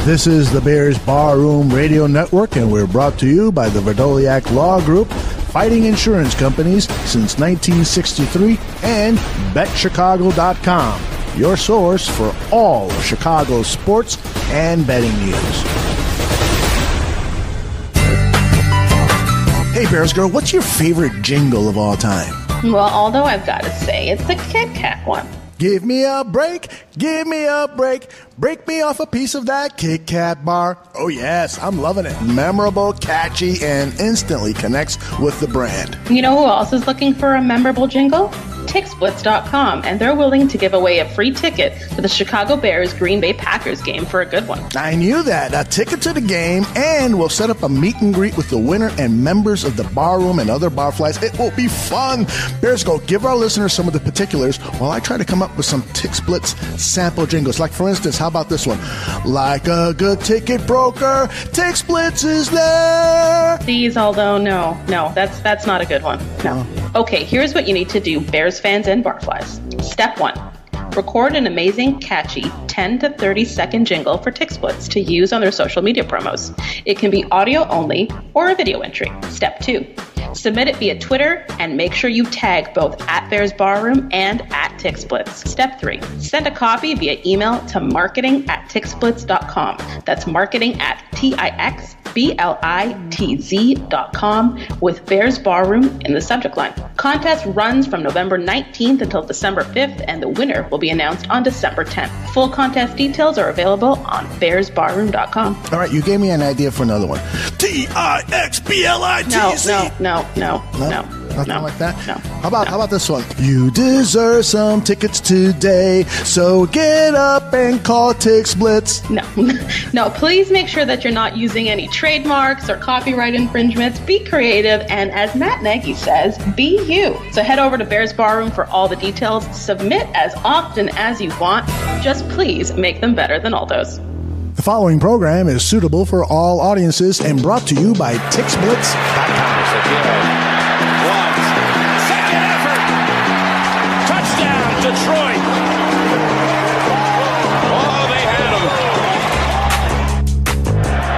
This is the Bears Barroom Radio Network, and we're brought to you by the Verdoliak Law Group, fighting insurance companies since 1963, and BetChicago.com, your source for all of Chicago's sports and betting news. Hey, Bears Girl, what's your favorite jingle of all time? Well, Aldo, I've got to say, it's the Kit Kat one. Give me a break, break me off a piece of that Kit Kat bar. Oh yes, I'm loving it. Memorable, catchy, and instantly connects with the brand. You know who else is looking for a memorable jingle? TickSplits.com, and they're willing to give away a free ticket to the Chicago Bears Green Bay Packers game for a good one. I knew that. A ticket to the game, and we'll set up a meet and greet with the winner and members of the barroom and other barflies. It will be fun. Bears Go, give our listeners some of the particulars while I try to come up with some Tick Splits sample jingles. Like, for instance, how about this one? Like a good ticket broker, Tick Splits is there. Please, Aldo, no, that's not a good one. No. Okay, here's what you need to do, Bears fans and barflies. Step 1. Record an amazing, catchy 10 to 30 second jingle for Tick Splits to use on their social media promos. It can be audio only or a video entry. Step 2. Submit it via Twitter and make sure you tag both at Bears Barroom and at Tick Splits. Step 3. Send a copy via email to marketing@ticksplits.com. That's marketing at TIXBLITZ.com with Bears Barroom in the subject line. Contest runs from November 19th until December 5th, and the winner will be announced on December 10th. Full contest details are available on bearsbarroom.com. All right, you gave me an idea for another one. TIXBLITZ. No. Nothing like that? No. How about this one? You deserve some tickets today, so get up and call Tick Splits. No, please make sure that you're not using any trademarks or copyright infringements. Be creative, and as Matt Nagy says, be you. So head over to Bears Barroom for all the details. Submit as often as you want. Just please make them better than Aldo's. The following program is suitable for all audiences and brought to you by TickSplits.com. Detroit. Oh, they had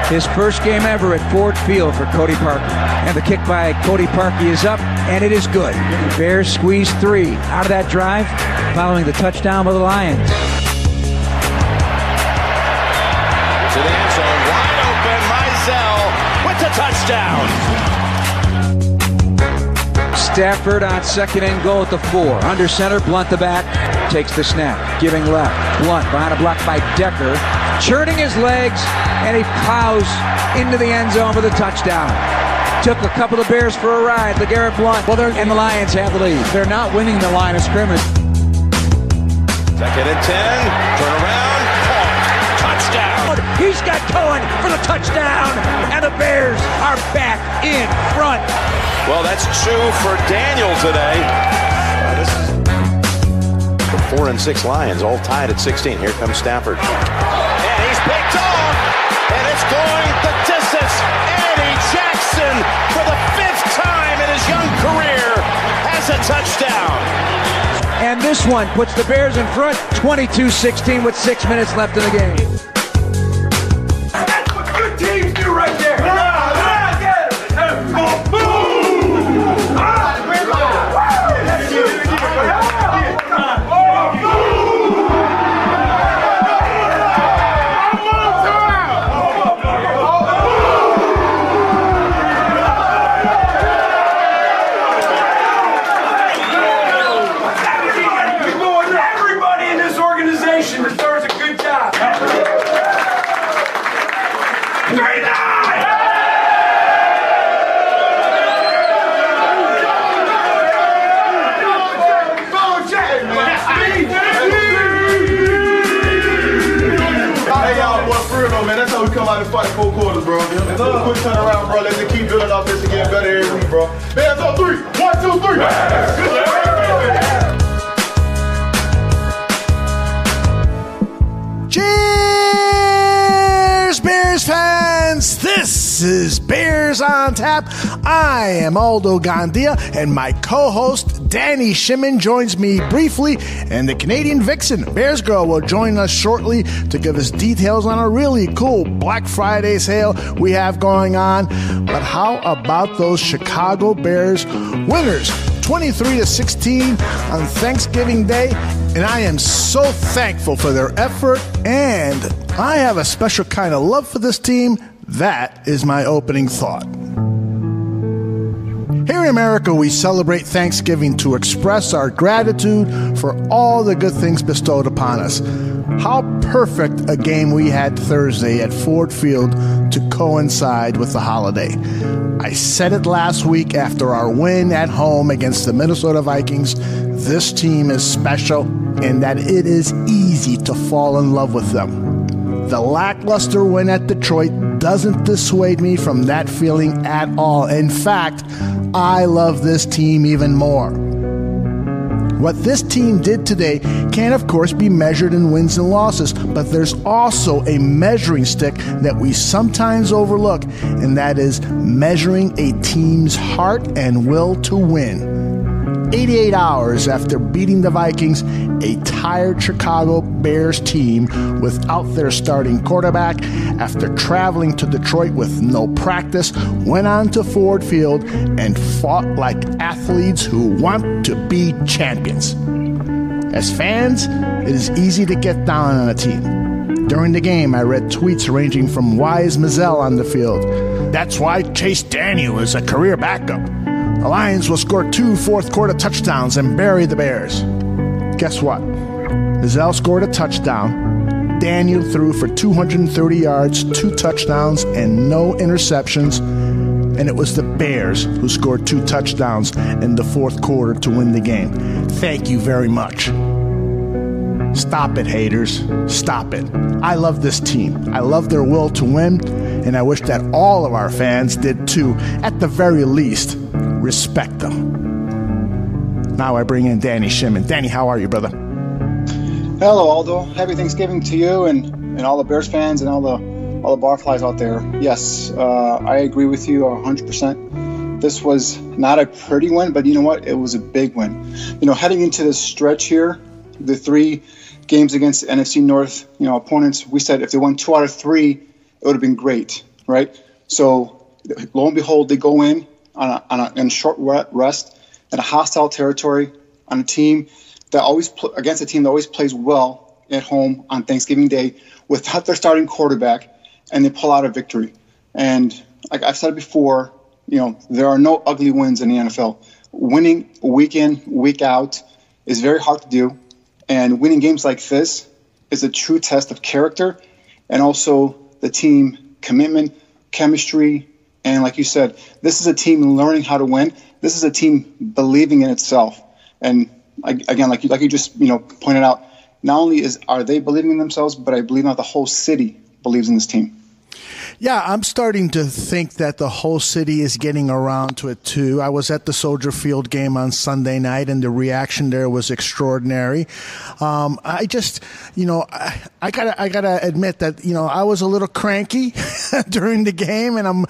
him. His first game ever at Ford Field for Cody Parkey. And the kick by Cody Parkey is up, and it is good. Bears squeeze 3 out of that drive following the touchdown by the Lions. To the end zone, wide open, Mizell with the touchdown. Stafford on 2nd and goal at the 4. Under center, Blunt the back, takes the snap, giving left. Blunt behind a block by Decker, churning his legs, and he plows into the end zone for the touchdown. Took a couple of Bears for a ride, LeGarrette Blunt, and the Lions have the lead. They're not winning the line of scrimmage. 2nd and 10, turn around, touchdown. He's got Cohen for the touchdown, and the Bears are back in front. Well, that's 2 for Daniel today. This is the 4 and 6 Lions, all tied at 16. Here comes Stafford. And he's picked off, and it's going the distance. Eddie Jackson, for the 5th time in his young career, has a touchdown. And this one puts the Bears in front, 22-16 with 6 minutes left in the game. That's what good teams do right there. Fight 4 quarters, bro. Quick turn around, bro. Let's just keep building off this and get better every week, bro. Bears on 3. 1, 2, 3. Cheers, Bears fans! This is Bears on Tap. I am Aldo Gandia, and my co-host Danny Shimon joins me briefly, and the Canadian Vixen, Bears Girl, will join us shortly to give us details on a really cool Black Friday sale we have going on. But how about those Chicago Bears winners? 23-16 on Thanksgiving Day, and I am so thankful for their effort, and I have a special kind of love for this team. That is my opening thought. Here in America, we celebrate Thanksgiving to express our gratitude for all the good things bestowed upon us. How perfect a game we had Thursday at Ford Field to coincide with the holiday. I said it last week after our win at home against the Minnesota Vikings. This team is special and that it is easy to fall in love with them. The lackluster win at Detroit doesn't dissuade me from that feeling at all. In fact, I love this team even more. What this team did today can, of course, be measured in wins and losses, but there's also a measuring stick that we sometimes overlook, and that is measuring a team's heart and will to win. 88 hours after beating the Vikings, a tired Chicago Bears team without their starting quarterback, after traveling to Detroit with no practice, went on to Ford Field and fought like athletes who want to be champions. As fans, it is easy to get down on a team. During the game, I read tweets ranging from why is Mazzell on the field? That's why Chase Daniel is a career backup. The Lions will score 2 fourth-quarter touchdowns and bury the Bears. Guess what? Mazzell scored a touchdown. Daniel threw for 230 yards, 2 touchdowns, and no interceptions. And it was the Bears who scored 2 touchdowns in the fourth quarter to win the game. Thank you very much. Stop it, haters. Stop it. I love this team. I love their will to win, and I wish that all of our fans did too. At the very least, respect them. Now I bring in Danny Shimon. Danny, how are you, brother? Hello, Aldo. Happy Thanksgiving to you and all the Bears fans and all the Barflies out there. Yes, I agree with you 100%. This was not a pretty win, but you know what? It was a big win. You know, heading into this stretch here, the 3 games against NFC North, opponents, we said if they won 2 out of 3, it would have been great, right? So lo and behold, they go in on a short rest at a hostile territory on a team that against a team that always plays well at home on Thanksgiving Day without their starting quarterback, and they pull out a victory. And like I've said before, there are no ugly wins in the NFL. Winning week in, week out is very hard to do, and winning games like this is a true test of character and also the team commitment, chemistry. And like you said, this is a team learning how to win. This is a team believing in itself. And again, like you just pointed out, not only are they believing in themselves, but I believe now the whole city believes in this team. Yeah, I'm starting to think that the whole city is getting around to it too. I was at the Soldier Field game on Sunday night, and the reaction there was extraordinary. I just, I gotta admit that I was a little cranky during the game, and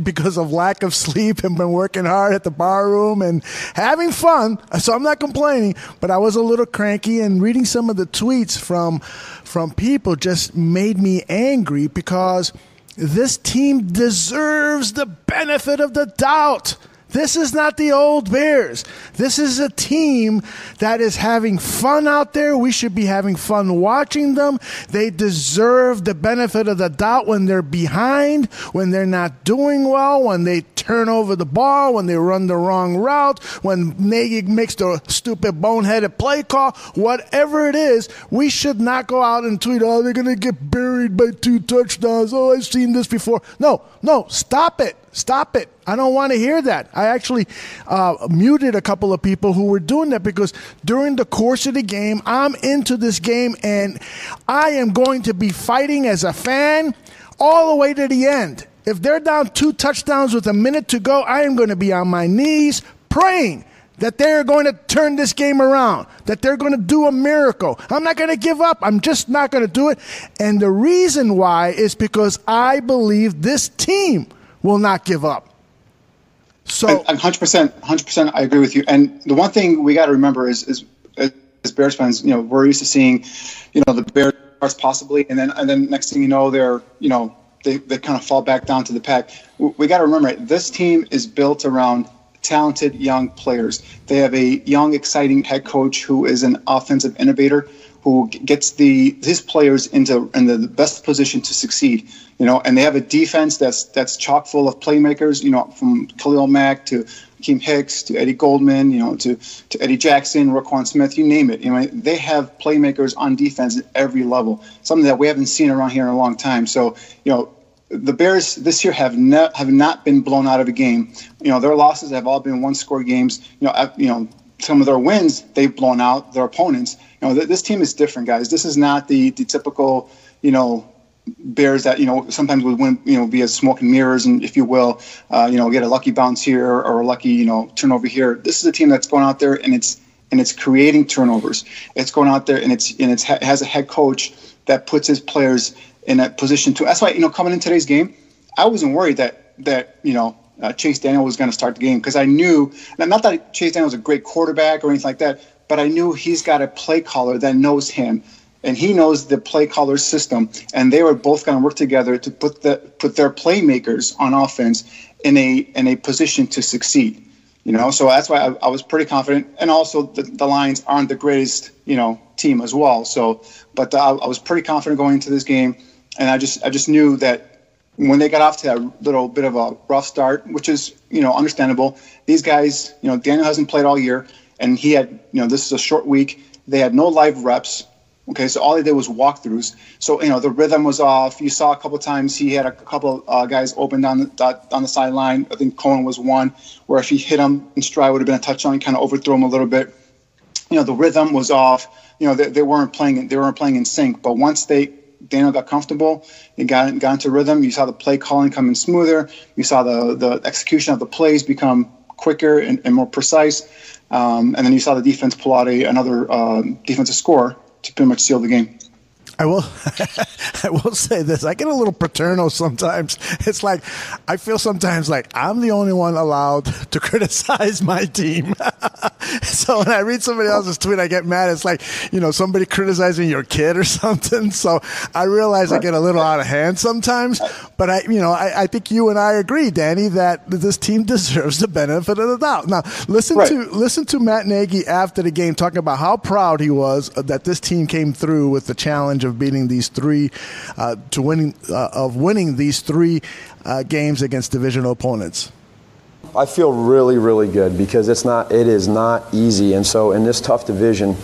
because of lack of sleep and been working hard at the bar room and having fun. So I'm not complaining, but I was a little cranky, and reading some of the tweets from people just made me angry because this team deserves the benefit of the doubt. This is not the old Bears. This is a team that is having fun out there. We should be having fun watching them. They deserve the benefit of the doubt when they're behind, when they're not doing well, when they turn over the ball, when they run the wrong route, when Nagy makes the stupid boneheaded play call. Whatever it is, we should not go out and tweet, they're going to get buried by 2 touchdowns. I've seen this before. No, stop it. Stop it. I don't want to hear that. I actually muted a couple of people who were doing that because during the course of the game, I'm into this game and I am going to be fighting as a fan all the way to the end. If they're down 2 touchdowns with a minute to go, I am going to be on my knees praying that they're going to turn this game around, that they're going to do a miracle. I'm not going to give up. I'm just not going to do it. And the reason why is because I believe this team will not give up. So 100%, I agree with you. And the one thing we got to remember is as Bears fans, we're used to seeing, the Bears possibly, and then next thing you know, they're, they kind of fall back down to the pack. We got to remember, this team is built around talented young players. They have a young, exciting head coach who is an offensive innovator, who gets his players in the best position to succeed. And they have a defense that's chock full of playmakers. From Khalil Mack to Akeem Hicks to Eddie Goldman, to Eddie Jackson, Roquan Smith, you name it. They have playmakers on defense at every level, something that we haven't seen around here in a long time. So, the Bears this year have not been blown out of a game. Their losses have all been one-score games. Some of their wins they've blown out their opponents. This team is different, guys. This is not the typical, Bears that sometimes would win via smoke and mirrors, and if you will, get a lucky bounce here or a lucky turnover here. This is a team that's going out there and it's creating turnovers. It's going out there and it has a head coach that puts his players in that position too. That's why coming in today's game, I wasn't worried that Chase Daniel was going to start the game, because I knew, not that Chase Daniel was a great quarterback or anything like that, but I knew he's got a play caller that knows him. And he knows the play caller's system, and they were both going to work together to put their playmakers on offense in a position to succeed. So that's why I was pretty confident. And also the Lions aren't the greatest team as well. So, but I was pretty confident going into this game, and I just knew that when they got off to that little bit of a rough start, which is understandable. These guys, Daniel hasn't played all year, and he had this is a short week. They had no live reps. Okay, so all he did was walkthroughs. So the rhythm was off. You saw a couple times he had a couple guys open on the sideline. I think Cohen was one where if he hit him in stride, would have been a touchdown. He kind of overthrew him a little bit. The rhythm was off. They weren't playing. They weren't playing in sync. But once Daniel got comfortable, he got into rhythm. You saw the play calling come in smoother. You saw the execution of the plays become quicker and more precise. And then you saw the defense pull out another defensive score to pretty much seal the game. I will say this. I get a little paternal sometimes. It's like I feel sometimes like I'm the only one allowed to criticize my team. So when I read somebody else's tweet, I get mad. It's like, somebody criticizing your kid or something. So I realize I get a little out of hand sometimes. But I think you and I agree, Danny, that this team deserves the benefit of the doubt. Now listen to Matt Nagy after the game talking about how proud he was that this team came through with the challenge of beating these winning these three games against divisional opponents. I feel really, really good because it is not easy. And so in this tough division,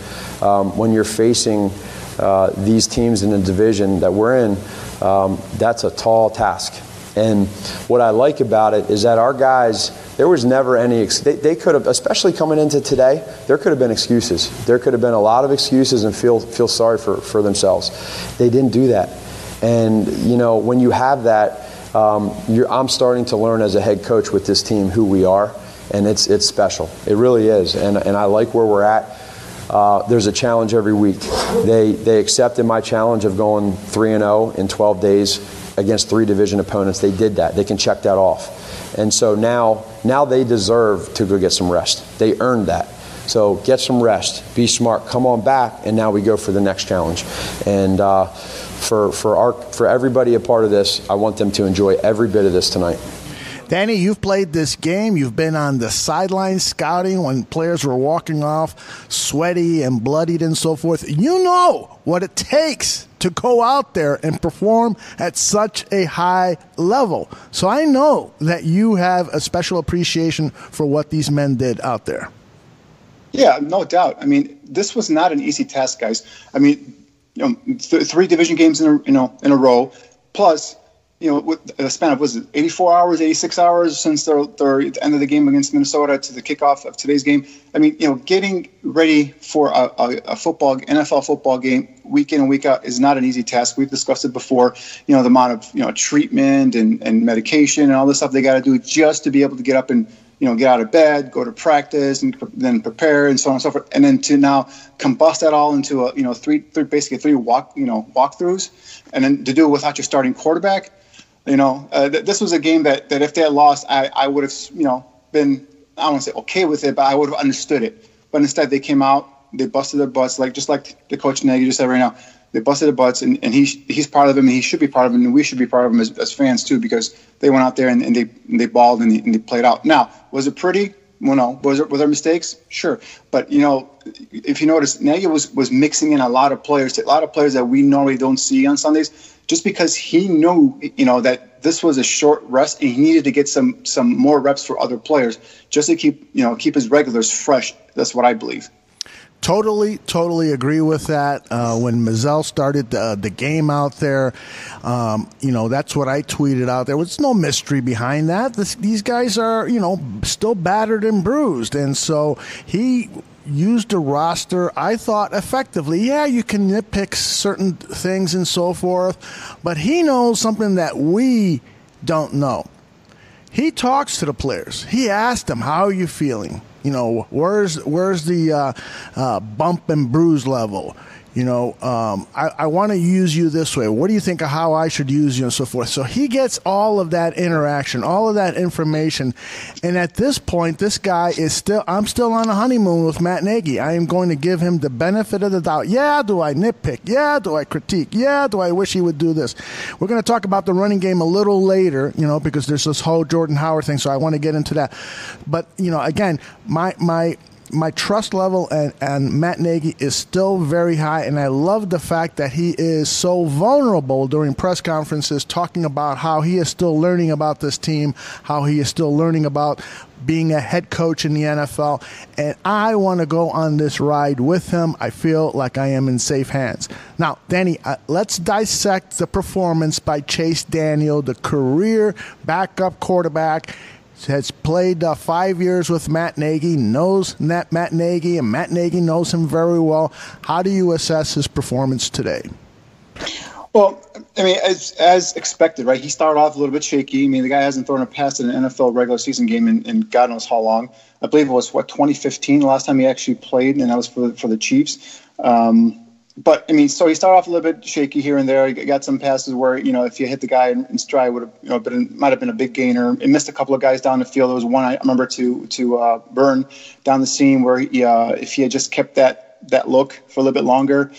when you're facing these teams in the division that we're in, that's a tall task. And what I like about it is that our guys, there was never any, they could have, especially coming into today, there could have been excuses. There could have been a lot of excuses and feel sorry for themselves. They didn't do that. And, when you have that, I'm starting to learn as a head coach with this team who we are, and it's special. It really is. And I like where we're at. There's a challenge every week. They accepted my challenge of going 3-0 in 12 days against 3 division opponents. They did that. They can check that off. And so now they deserve to go get some rest. They earned that. So get some rest, be smart, come on back, and now we go for the next challenge. And for everybody a part of this, I want them to enjoy every bit of this tonight. Danny, you've played this game. You've been on the sideline scouting when players were walking off sweaty and bloodied and so forth. You know what it takes to go out there and perform at such a high level. So I know that you have a special appreciation for what these men did out there. Yeah, no doubt. I mean, this was not an easy task, guys. I mean, 3 division games in a row, plus, with a span of, 84 hours, 86 hours since the end of the game against Minnesota to the kickoff of today's game. I mean, getting ready for a NFL football game week in and week out is not an easy task. We've discussed it before, the amount of, treatment and medication and all this stuff they got to do just to be able to get up and, get out of bed, go to practice, and then prepare, and so on and so forth. And then to now combust that all into basically three walkthroughs, and then to do it without your starting quarterback. This was a game that if they had lost, I would have, been, I don't want to say okay with it, but I would have understood it. But instead, they came out, they busted their butts, just like the coach Nagy just said right now. They busted their butts, and he's part of them, and he should be part of them, and we should be part of them as fans too, because they went out there and they balled and they played out. Now, was it pretty? Well, no. Was there mistakes? Sure. But, if you notice, Nagy was mixing in a lot of players that we normally don't see on Sundays, just because he knew, that this was a short rest and he needed to get some more reps for other players just to keep his regulars fresh. That's what I believe. Totally agree with that. When Mazzell started the game out there, that's what I tweeted out. There was no mystery behind that. These guys are, still battered and bruised. And so he used the roster, I thought, effectively. Yeah, you can nitpick certain things and so forth, but he knows something that we don't know. He talks to the players. He asked them, how are you feeling? Where's the bump and bruise level? I want to use you this way. What do you think of how I should use you and so forth? So he gets all of that interaction, all of that information. And at this point, this guy I'm still on a honeymoon with Matt Nagy. I am going to give him the benefit of the doubt. Yeah, do I nitpick? Yeah, do I critique? Yeah, do I wish he would do this? We're going to talk about the running game a little later, because there's this whole Jordan Howard thing, so I want to get into that. But, again, my trust level and Matt Nagy is still very high, and I love the fact that he is so vulnerable during press conferences talking about how he is still learning about this team, how he is still learning about being a head coach in the NFL, and I want to go on this ride with him. I feel like I am in safe hands. Now, Danny, let's dissect the performance by Chase Daniel, the career backup quarterback. Has played 5 years with Matt Nagy, knows Matt Nagy, and Matt Nagy knows him very well. How do you assess his performance today? Well, as expected, right? He started off a little bit shaky. The guy hasn't thrown a pass in an NFL regular season game in God knows how long. I believe it was, 2015, the last time he actually played, and that was for the Chiefs. But so he started off a little bit shaky here and there. He got some passes where if you hit the guy in stride, would have might have been a big gainer. It missed a couple of guys down the field. There was one I remember to burn down the seam where if he had just kept that look for a little bit longer,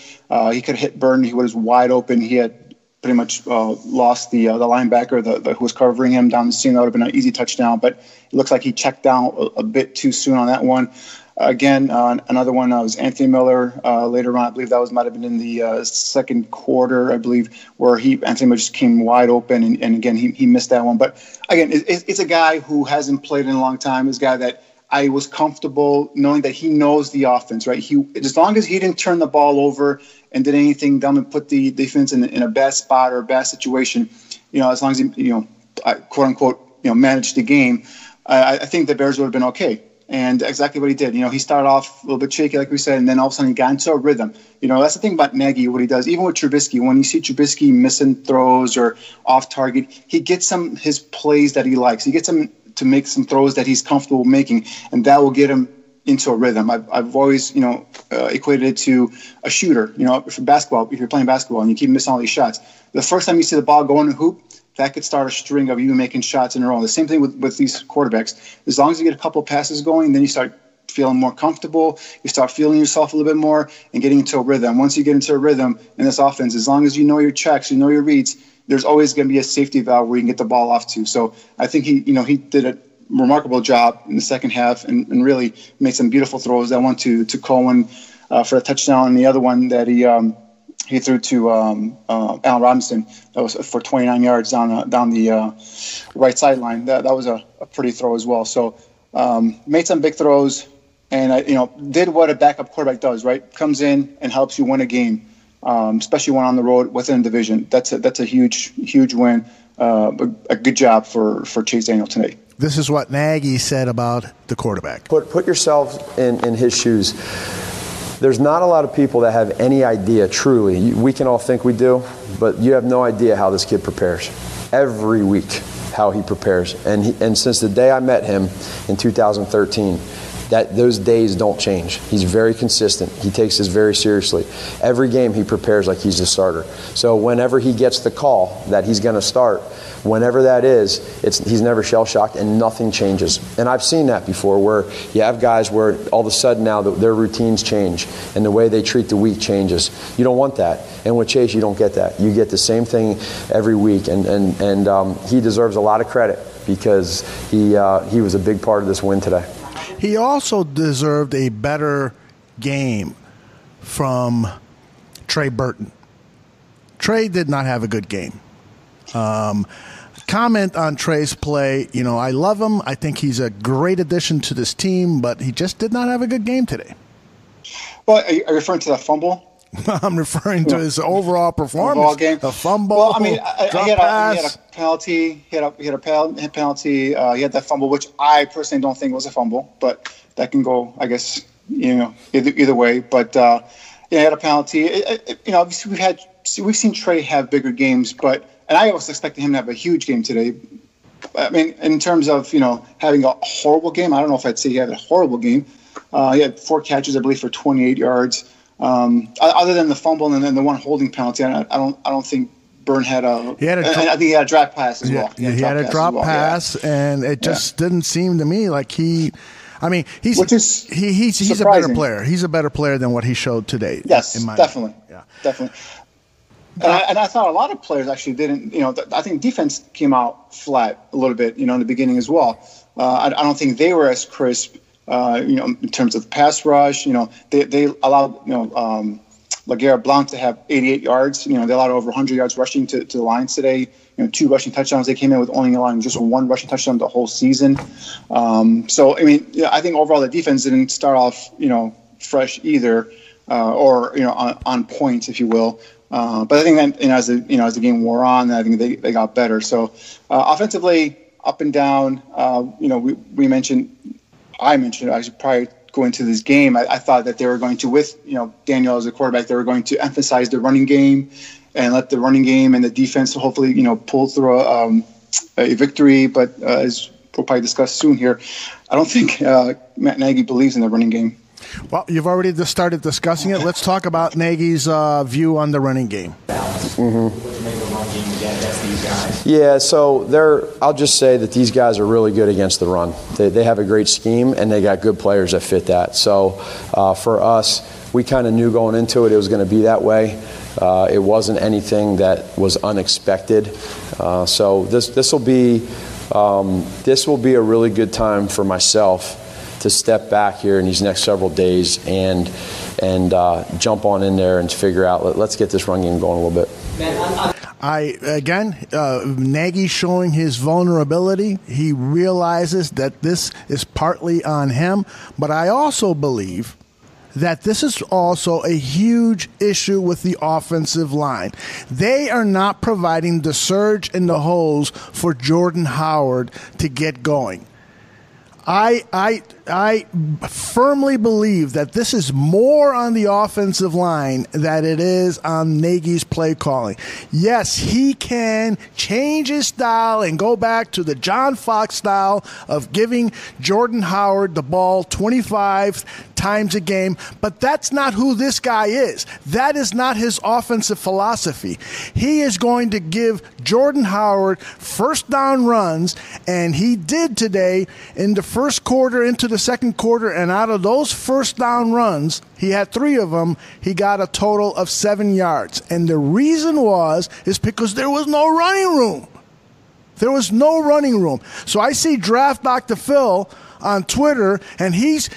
he could have hit Burn. He was wide open. He had pretty much lost the linebacker who was covering him down the seam. That would have been an easy touchdown. But it looks like he checked down a bit too soon on that one. Again, another one was Anthony Miller later on. I believe that might have been in the second quarter, I believe, where Anthony Miller just came wide open, and again, he missed that one. But again, it's a guy who hasn't played in a long time. It's a guy that I was comfortable knowing that he knows the offense, right? As long as he didn't turn the ball over and did anything dumb and put the defense in a bad spot or a bad situation, as long as he, quote unquote, managed the game, I think the Bears would have been okay. And exactly what he did. He started off a little bit shaky, like we said, and then all of a sudden he got into a rhythm. That's the thing about Nagy, what he does. Even with Trubisky, when you see Trubisky missing throws or off target, he gets his plays that he likes. He gets him to make some throws that he's comfortable making, and that will get him into a rhythm. I've always, equated it to a shooter. For basketball, if you're playing basketball and you keep missing all these shots, the first time you see the ball go in the hoop, that could start a string of you making shots in a row. The same thing with these quarterbacks. As long as you get a couple of passes going, then you start feeling more comfortable. You start feeling yourself a little bit more and getting into a rhythm. Once you get into a rhythm in this offense, as long as you know your checks, you know your reads, there's always going to be a safety valve where you can get the ball off to. So I think he did a remarkable job in the second half and really made some beautiful throws. That one to Cohen for a touchdown, and the other one that he threw to Allen Robinson. That was for 29 yards down the right sideline. That was a pretty throw as well. So made some big throws, and did what a backup quarterback does. Right, comes in and helps you win a game, especially when on the road within a division. That's a huge win. A good job for Chase Daniel today. This is what Nagy said about the quarterback. Put yourself in his shoes. There's not a lot of people that have any idea, truly. We can all think we do, but you have no idea how this kid prepares. Every week, how he prepares. And since the day I met him in 2013, that those days don't change. He's very consistent. He takes this very seriously. Every game he prepares like he's a starter. So whenever he gets the call that he's going to start, whenever that is, he's never shell-shocked and nothing changes. And I've seen that before where you have guys where all of a sudden now their routines change and the way they treat the week changes. You don't want that. And with Chase, you don't get that. You get the same thing every week. And he deserves a lot of credit because he was a big part of this win today. He also deserved a better game from Trey Burton. Trey did not have a good game. Comment on Trey's play, I love him. I think he's a great addition to this team, but he just did not have a good game today. Well, are you referring to the fumble? I'm referring to his overall performance. Overall game. The fumble. Well, I mean, he had pass. a penalty. He had a penalty. He had that fumble, which I personally don't think was a fumble, but that can go, I guess, either way. But he had a penalty. Obviously we've seen Trey have bigger games, and I was expecting him to have a huge game today. I mean, in terms of having a horrible game, I don't know if I'd say he had a horrible game. He had 4 catches, I believe, for 28 yards. Other than the fumble and then the one holding penalty, I don't think Burn had a. I think he had a drop pass as well. He had a drop pass, and it just didn't seem to me like he. I mean, he's a better player. He's a better player than what he showed today. Yes, definitely. Yeah, definitely. And I thought a lot of players actually didn't. I think defense came out flat a little bit. In the beginning as well. I don't think they were as crisp. In terms of the pass rush, they allowed LeGarrette Blount to have 88 yards. They allowed over 100 yards rushing to the Lions today. 2 rushing touchdowns. They came in with only allowing just 1 rushing touchdown the whole season. So I mean, I think overall the defense didn't start off fresh either, or on point, if you will. But I think that as the game wore on, I think they got better. So offensively, up and down. I mentioned actually prior going to this game, I thought that they were going to, with Daniel as a quarterback, they were going to emphasize the running game and let the running game and the defense hopefully pull through a victory. But as we'll probably discuss soon here, I don't think Matt Nagy believes in the running game. Well, you've already just started discussing it. Let's talk about Nagy's view on the running game. Yeah, so I'll just say that these guys are really good against the run. They have a great scheme, and they got good players that fit that. So for us, we kind of knew going into it was going to be that way. It wasn't anything that was unexpected. So this will be a really good time for myself to step back here in these next several days and jump on in there and figure out, let's get this run game going a little bit. Nagy showing his vulnerability. He realizes that this is partly on him, but I also believe that this is also a huge issue with the offensive line. They are not providing the surge in the holes for Jordan Howard to get going. I firmly believe that this is more on the offensive line than it is on Nagy's play calling. Yes, he can change his style and go back to the John Fox style of giving Jordan Howard the ball 25 times a game, but that's not who this guy is. That is not his offensive philosophy. He is going to give Jordan Howard first down runs, and he did today in the first quarter into the second quarter, and out of those first down runs, he had 3 of them, he got a total of 7 yards. And the reason is because there was no running room. There was no running room. So I see Draft Dr. Phil on Twitter, and he's,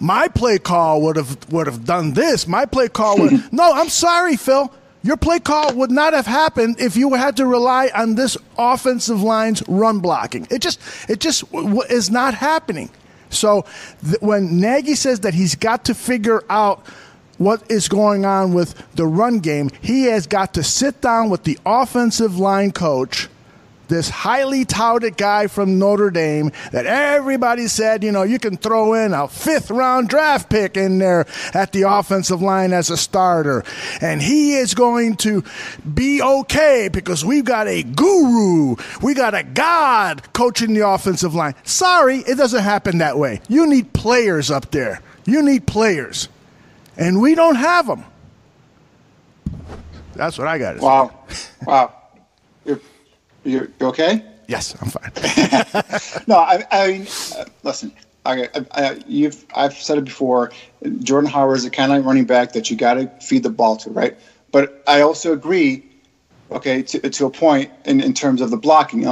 my play call would have done this. My play call would. No, I'm sorry, Phil. Your play call would not have happened if you had to rely on this offensive line's run blocking. It just is not happening. So when Nagy says that he's got to figure out what is going on with the run game, he has got to sit down with the offensive line coach this highly touted guy from Notre Dame that everybody said, you can throw in a 5th-round draft pick in there at the offensive line as a starter. And he is going to be okay because we've got a guru. We got a god coaching the offensive line. Sorry, it doesn't happen that way. You need players up there. You need players. And we don't have them. That's what I got to say. Wow. You okay? Yes, I'm fine. No, I mean, listen. I've said it before. Jordan Howard is the kind of running back that you got to feed the ball to, right? But I also agree, to a point in terms of the blocking.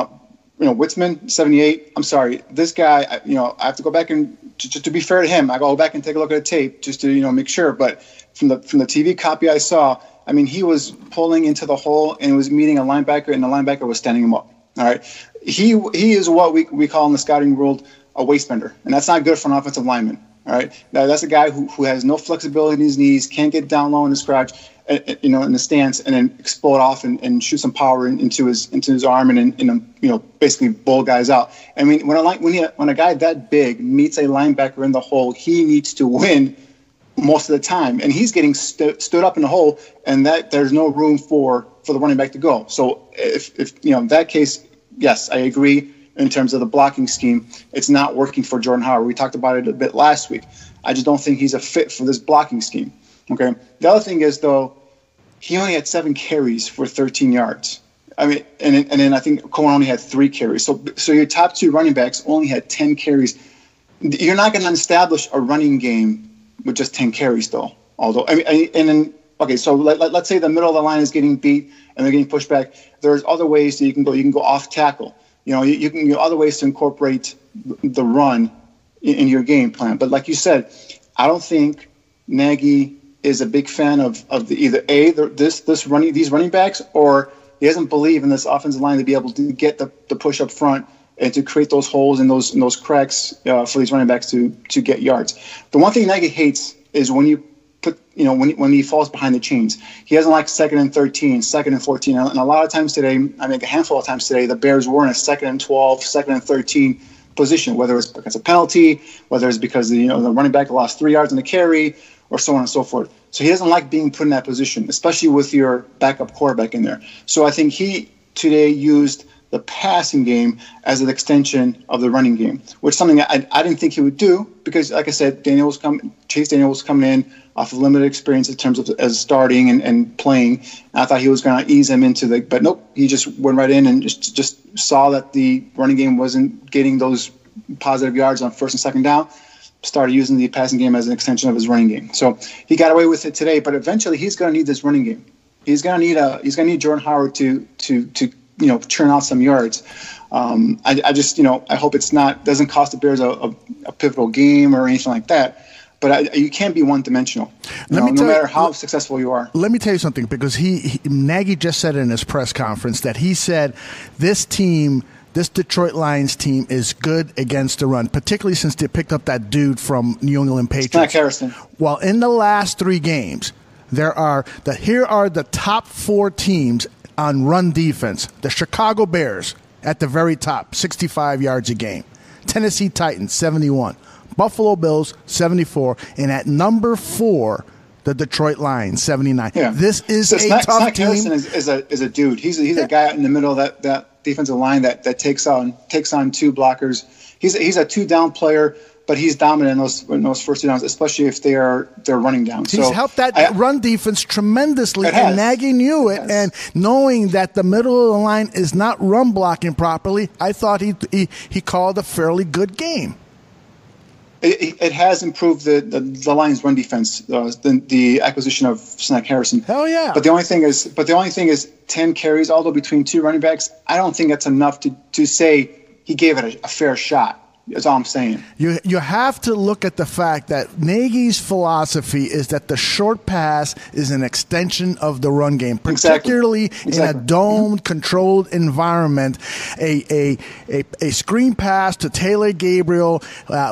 Witzman, 78. I'm sorry, this guy. I have to go back and just to be fair to him, I go back and take a look at the tape just to make sure. But from the TV copy I saw, I mean, he was pulling into the hole and was meeting a linebacker, and the linebacker was standing him up. All right, he is what we call in the scouting world a waist bender, and that's not good for an offensive lineman. All right, now that's a guy who has no flexibility in his knees, can't get down low in his crouch, in the stance, and then explode off and shoot some power into his arm and basically bowl guys out. I mean, when a guy that big meets a linebacker in the hole, he needs to win most of the time, and he's getting stood up in the hole, and that there's no room for the running back to go. So if in that case, yes, I agree. In terms of the blocking scheme, it's not working for Jordan Howard. We talked about it a bit last week. I just don't think he's a fit for this blocking scheme. Okay. The other thing is, though, he only had 7 carries for 13 yards. I mean, and then I think Cohen only had 3 carries. So your top 2 running backs only had 10 carries. You're not going to establish a running game with just 10 carries, though. Although, so let's say the middle of the line is getting beat and they're getting pushed back. There's other ways that you can go. You can go off tackle. You can get other ways to incorporate the run in your game plan. But like you said, I don't think Nagy is a big fan of these running backs, or he doesn't believe in this offensive line to be able to get the push up front and to create those holes and those cracks for these running backs to get yards. The one thing Nagy hates is when you put, when he falls behind the chains. He doesn't like 2nd and 13, 2nd and 14. And a lot of times today, a handful of times today, the Bears were in a 2nd and 12, 2nd and 13 position, whether it's because of penalty, whether it's because the running back lost 3 yards in the carry, or so on and so forth. So he doesn't like being put in that position, especially with your backup quarterback in there. So I think he today used the passing game as an extension of the running game, which is something I didn't think he would do because, like I said, Chase Daniel was coming in off of limited experience in terms of as starting and playing. And I thought he was going to ease him into but nope, he just went right in and just saw that the running game wasn't getting those positive yards on 1st and 2nd down, started using the passing game as an extension of his running game. So he got away with it today, but eventually he's going to need this running game. He's going to need Jordan Howard to churn out some yards. I hope doesn't cost the Bears a pivotal game or anything like that. But you can't be one-dimensional, no matter how successful you are. Let me tell you something, because Nagy just said in his press conference that he said this Detroit Lions team is good against the run, particularly since they picked up that dude from New England Patriots. Not Harrison. Well, in the last 3 games, here are the top 4 teams on run defense. The Chicago Bears at the very top, 65 yards a game. Tennessee Titans, 71. Buffalo Bills, 74. And at number 4, the Detroit Lions, 79. Yeah. This is a tough team. Harrison is a dude. He's a guy out in the middle of that defensive line that takes on 2 blockers. He's a 2-down player, but he's dominant in those first 2 downs, especially if they're running down. He's helped that run defense tremendously, and Nagy knew it. And knowing that the middle of the line is not run blocking properly, I thought he called a fairly good game. It has improved the Lions' run defense, the acquisition of Snake Harrison. Hell yeah! But the only thing is 10 carries, although between 2 running backs, I don't think that's enough to say he gave it a fair shot. That's all I'm saying. You have to look at the fact that Nagy's philosophy is that the short pass is an extension of the run game, particularly in a domed, controlled environment. A screen pass to Taylor Gabriel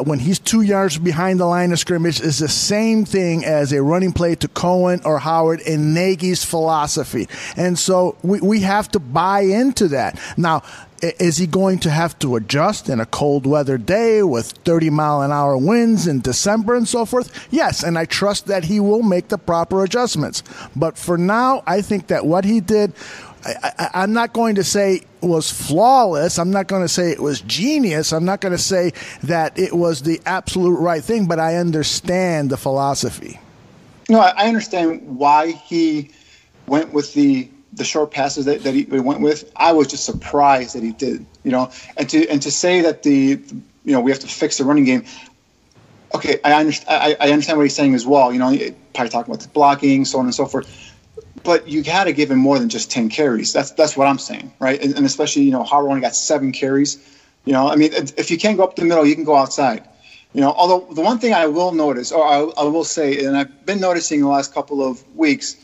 when he's 2 yards behind the line of scrimmage is the same thing as a running play to Cohen or Howard in Nagy's philosophy. And so we have to buy into that. Now, Is he going to have to adjust in a cold weather day with 30-mile-an-hour winds in December and so forth? Yes, and I trust that he will make the proper adjustments. But for now, I think that what he did, I'm not going to say was flawless. I'm not going to say it was genius. I'm not going to say that it was the absolute right thing, but I understand the philosophy. No, I understand why he went with the short passes that he went with. I was just surprised that he did, and to say that we have to fix the running game. Okay, I understand what he's saying as well. Probably talking about the blocking, so on and so forth. But you got to give him more than just 10 carries. That's what I'm saying, right? And especially, Howard only got 7 carries. If you can't go up the middle, you can go outside. Although the one thing I will notice, or I will say, and I've been noticing the last couple of weeks,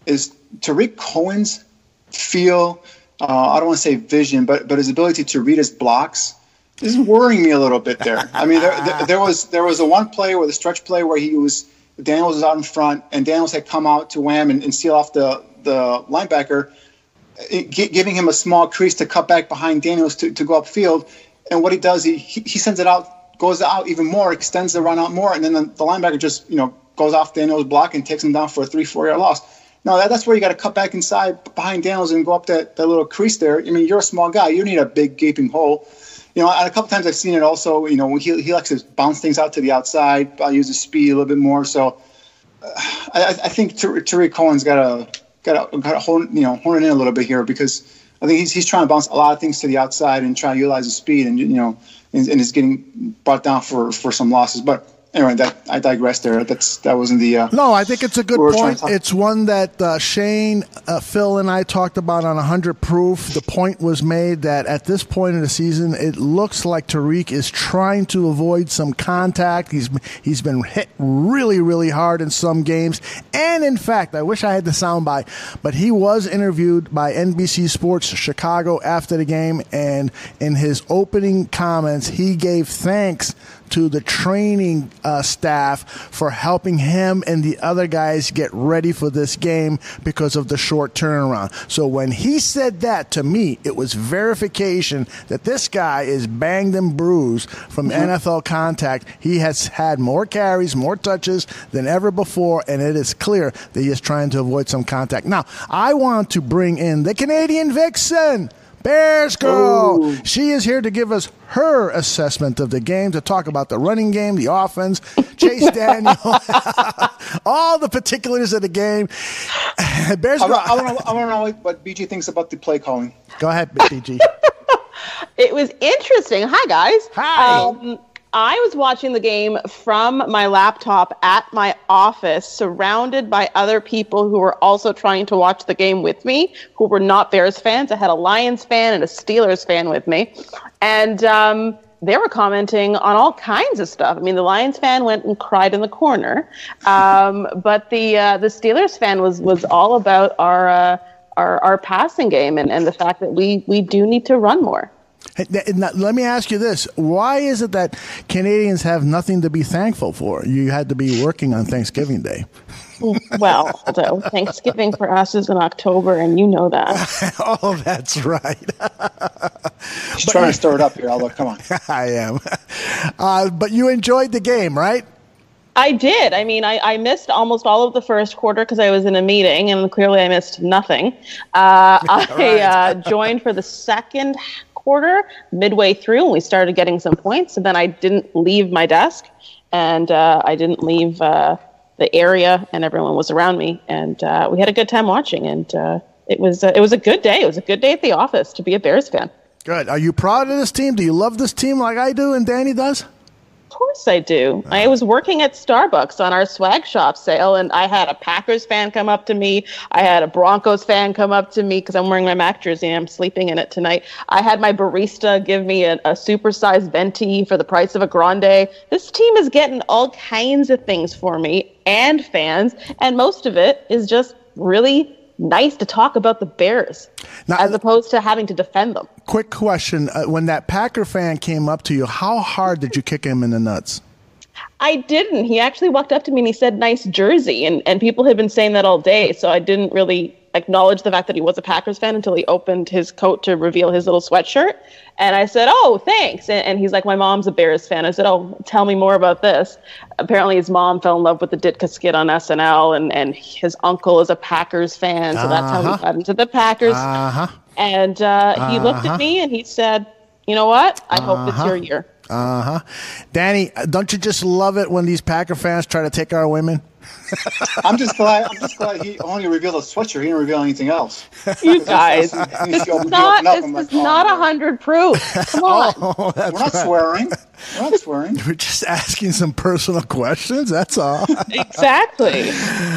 is Tariq Cohen's feel, I don't want to say vision, but his ability to read his blocks is worrying me a little bit there. There was a one play where the stretch play where Daniels was out in front, and Daniels had come out to wham and seal off the linebacker, giving him a small crease to cut back behind Daniels to go upfield. And what he does, he sends it out, goes out even more, extends the run out more, and then the linebacker just goes off Daniels' block and takes him down for a 3-4 yard loss. No, that's where you got to cut back inside behind Daniels and go up that little crease there. You're a small guy. You need a big gaping hole. And a couple times I've seen it also, he likes to bounce things out to the outside, use his speed a little bit more. So I think Tariq Cohen's got to hone it in a little bit here, because I think he's trying to bounce a lot of things to the outside and try to utilize his speed, and is getting brought down for some losses. But anyway, I digress there. That wasn't the. No, I think it's a good point. It's one that Shane, Phil, and I talked about on 100 Proof. The point was made that at this point in the season, it looks like Tariq is trying to avoid some contact. He's been hit really, really hard in some games. And in fact, I wish I had the soundbite, but he was interviewed by NBC Sports Chicago after the game, and in his opening comments, he gave thanks to the training staff for helping him and the other guys get ready for this game because of the short turnaround. So when he said that, to me, it was verification that this guy is banged and bruised from NFL contact. He has had more carries, more touches than ever before, and it is clear that he is trying to avoid some contact. Now, I want to bring in the Canadian Vixen, Bears Girl. Ooh. She is here to give us her assessment of the game, to talk about the running game, the offense, Chase Daniel, all the particulars of the game. Bears Girl. I want to know what BG thinks about the play calling. Go ahead, BG. It was interesting. Hi, guys. Hi. I was watching the game from my laptop at my office, surrounded by other people who were also trying to watch the game with me, who were not Bears fans. I had a Lions fan and a Steelers fan with me. And they were commenting on all kinds of stuff. The Lions fan went and cried in the corner. But the Steelers fan was all about our passing game and the fact that we do need to run more. Now, let me ask you this. Why is it that Canadians have nothing to be thankful for? You had to be working on Thanksgiving Day. Well, Thanksgiving for us is in October, and you know that. Oh, that's right. Just trying to stir it up here, Aldo. Come on. I am. But you enjoyed the game, right? I did. I missed almost all of the first quarter because I was in a meeting, and clearly I missed nothing. I joined for the second quarter midway through, and we started getting some points, and then I didn't leave my desk, and I didn't leave the area, and everyone was around me, and we had a good time watching, and it was a good day. It was a good day at the office to be a Bears fan. Good. Are you proud of this team? Do you love this team like I do and Danny does? Of course I do. I was working at Starbucks on our swag shop sale, and I had a Packers fan come up to me. I had a Broncos fan come up to me because I'm wearing my Mac jersey and I'm sleeping in it tonight. I had my barista give me a supersized venti for the price of a grande. This team is getting all kinds of things for me and fans, and most of it is just really nice to talk about the Bears now, as opposed to having to defend them. Quick question. When that Packer fan came up to you, how hard did you kick him in the nuts? I didn't. He actually walked up to me and he said, "Nice jersey." And people had been saying that all day, so I didn't really acknowledge the fact that he was a Packers fan until he opened his coat to reveal his little sweatshirt. And I said, "Oh, thanks." And he's like, "My mom's a Bears fan." I said, "Oh, tell me more about this." Apparently his mom fell in love with the Ditka skit on SNL, and his uncle is a Packers fan, so that's how he got into the Packers. And he looked at me and he said, "You know what? I hope it's your year." Danny, don't you just love it when these Packer fans try to take our women? I'm just glad he only revealed a sweatshirt. He didn't reveal anything else. You guys, this is not 100 proof. Come on. We're not swearing. We're not swearing. We're just asking some personal questions. That's all. Exactly.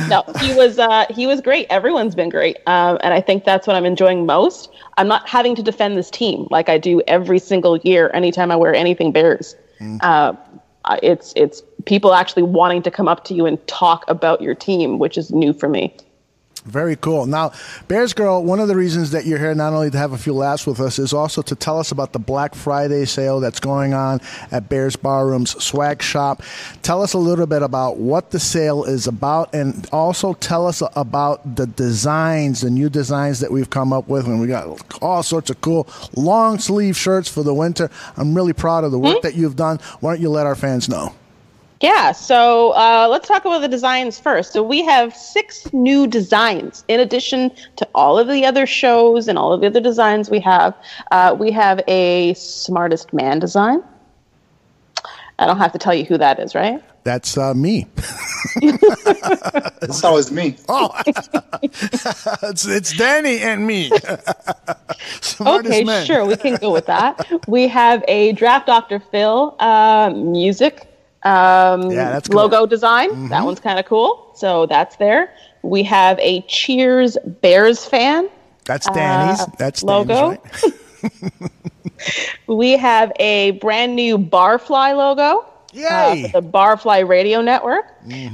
No, he was great. Everyone's been great, and I think that's what I'm enjoying most. I'm not having to defend this team like I do every single year. Anytime I wear anything Bears, it's people actually wanting to come up to you and talk about your team, which is new for me. Very cool. Now, Bears Girl, one of the reasons that you're here not only to have a few laughs with us is also to tell us about the Black Friday sale that's going on at Bears Barroom's swag shop. Tell us a little bit about what the sale is about, and also tell us about the designs, the new designs that we've come up with. And we got all sorts of cool long sleeve shirts for the winter. I'm really proud of the work that you've done. Why don't you let our fans know? Yeah, so let's talk about the designs first. So we have 6 new designs in addition to all of the other shows and all of the other designs we have. We have a Smartest Man design. I don't have to tell you who that is, right? That's me. That was me. Oh, it's Danny and me. Okay, man. Sure, we can go with that. We have a Draft Dr. Phil music that's cool. logo design. That one's kind of cool. So that's there. We have a Cheers Bears fan. That's Danny's. That's logo. Danny's, right? We have a brand new Barfly logo. Yay! For the Barfly Radio Network.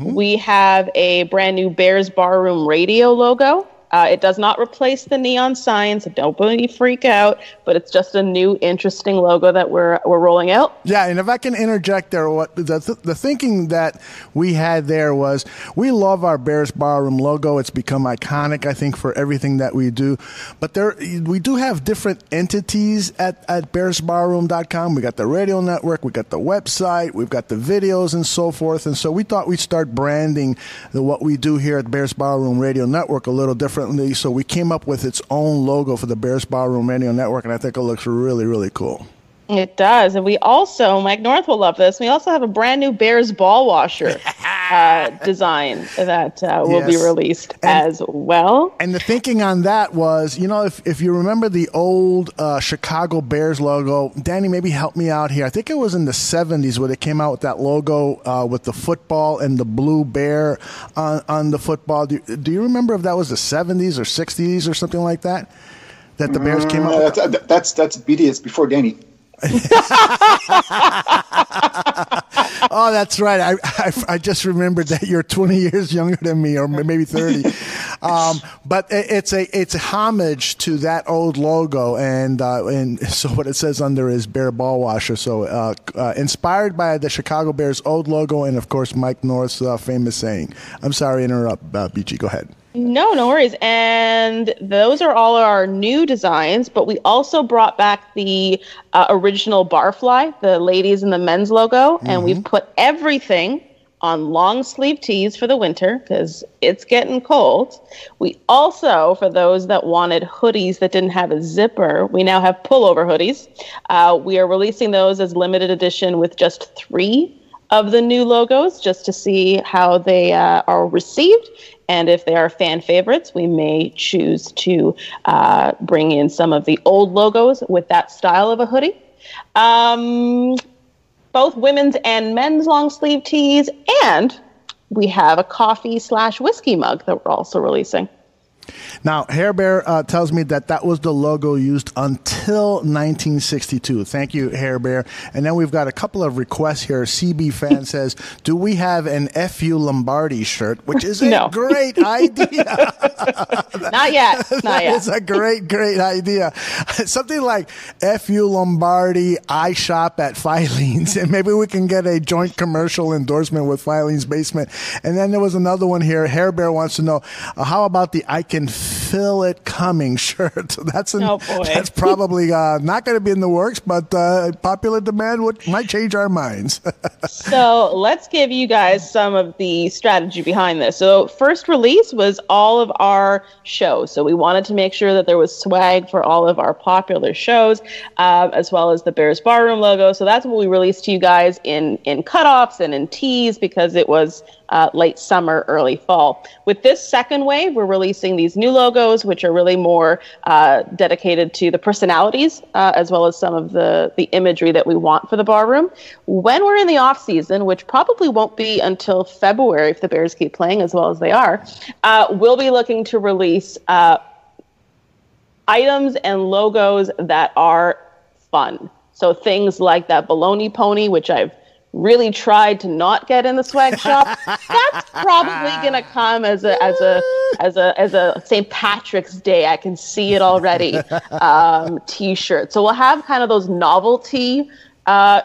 We have a brand new Bears Barroom Radio logo. It does not replace the neon sign, so don't freak out. But it's just a new, interesting logo that we're rolling out. Yeah, and if I can interject there, what the thinking that we had there was, we love our Bears Barroom logo. It's become iconic, I think, for everything that we do. But we do have different entities at bearsbarroom.com. We got the radio network, we got the website, we've got the videos and so forth. And so we thought we'd start branding what we do here at Bears Barroom Radio Network a little differently. So we came up with its own logo for the Bears Barroom Radio Network, and I think it looks really, really cool. It does. And we also, Mike North will love this, we also have a brand new Bears ball washer design that will be released as well. And the thinking on that was, if you remember the old Chicago Bears logo, Danny, maybe help me out here. I think it was in the 70s where they came out with that logo with the football and the blue bear on the football. Do you remember if that was the 70s or 60s or something like that? That the Bears came out with? That's BD. It's before Danny. Oh, that's right. I just remembered that you're 20 years younger than me, or maybe 30. But it's a homage to that old logo, and so what it says under is Bear Ball Washer. So inspired by the Chicago Bears old logo, and of course Mike North's famous saying. I'm sorry to interrupt, BG. Go ahead. No worries. And those are all our new designs, but we also brought back the original Barfly, the ladies and the men's logo, and we've put everything on long sleeve tees for the winter because it's getting cold. We also, for those that wanted hoodies that didn't have a zipper, we now have pullover hoodies. We are releasing those as limited edition with just 3 of the new logos just to see how they are received. And if they are fan favorites, we may choose to bring in some of the old logos with that style of a hoodie. Both women's and men's long sleeve tees. And we have a coffee/whiskey mug that we're also releasing. Now, Hair Bear tells me that was the logo used until 1962. Thank you, Hair Bear. And then we've got a couple of requests here. CB fan says, do we have an FU Lombardi shirt? Which is a great idea. Not yet. It's a great idea. Something like FU Lombardi, I shop at Filene's. And maybe we can get a joint commercial endorsement with Filene's Basement. And then there was another one here. Hair Bear wants to know, how about the I Can can feel it coming shirt. That's Oh, boy. That's probably not going to be in the works, but popular demand might change our minds. So let's give you guys some of the strategy behind this. So first release was all of our shows. So we wanted to make sure that there was swag for all of our popular shows, as well as the Bears Barroom logo. So that's what we released to you guys in cutoffs and in tees, because it was late summer, early fall. With this second wave, we're releasing these new logos, which are really more dedicated to the personalities, as well as some of the imagery that we want for the barroom. When we're in the off season, which probably won't be until February if the Bears keep playing as well as they are, we'll be looking to release items and logos that are fun. So things like that baloney pony, which I've really tried to not get in the swag shop. That's probably gonna come as a St. Patrick's Day. I can see it already. T-shirt. So we'll have kind of those novelty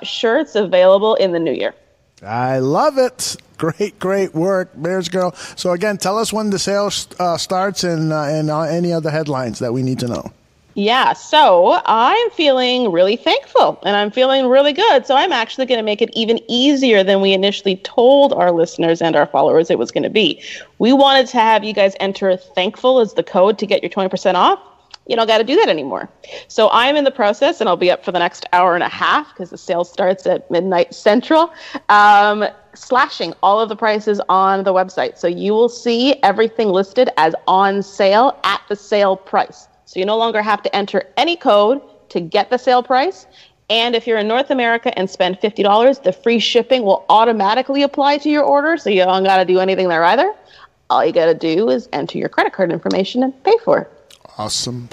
shirts available in the new year. I love it. Great work, Bears Girl. So again, tell us when the sale starts and any other headlines that we need to know. Yeah, so I'm feeling really thankful and I'm feeling really good. So I'm actually going to make it even easier than we initially told our listeners and our followers it was going to be. We wanted to have you guys enter thankful as the code to get your 20% off. You don't got to do that anymore. So I'm in the process, and I'll be up for the next hour and a half because the sale starts at midnight Central, slashing all of the prices on the website. So you will see everything listed as on sale at the sale price. So you no longer have to enter any code to get the sale price. And if you're in North America and spend $50, the free shipping will automatically apply to your order. So you don't got to do anything there either. All you got to do is enter your credit card information and pay for it. Awesome.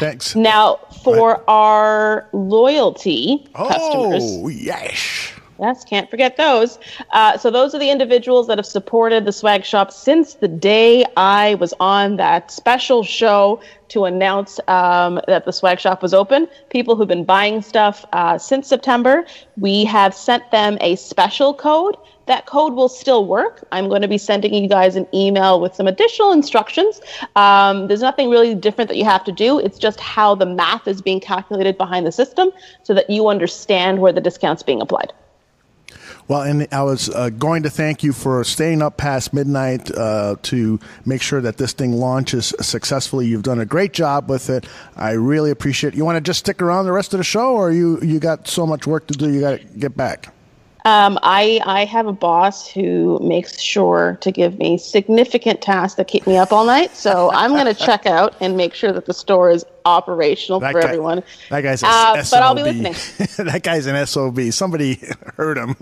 Thanks. Now, for our loyalty customers. Oh, yes. Yes, can't forget those. So those are the individuals that have supported the swag shop since the day I was on that special show to announce that the swag shop was open. People who've been buying stuff since September. We have sent them a special code. That code will still work. I'm going to be sending you guys an email with some additional instructions. There's nothing really different that you have to do. It's just how the math is being calculated behind the system so that you understand where the discount's being applied. Well, and I was going to thank you for staying up past midnight to make sure that this thing launches successfully. You've done a great job with it. I really appreciate it. You want to just stick around the rest of the show, or you got so much work to do you got to get back? I have a boss who makes sure to give me significant tasks that keep me up all night. So I'm going to check out and make sure that the store is operational for everyone. That guy's an SOB. But I'll be listening. That guy's an SOB. Somebody heard him.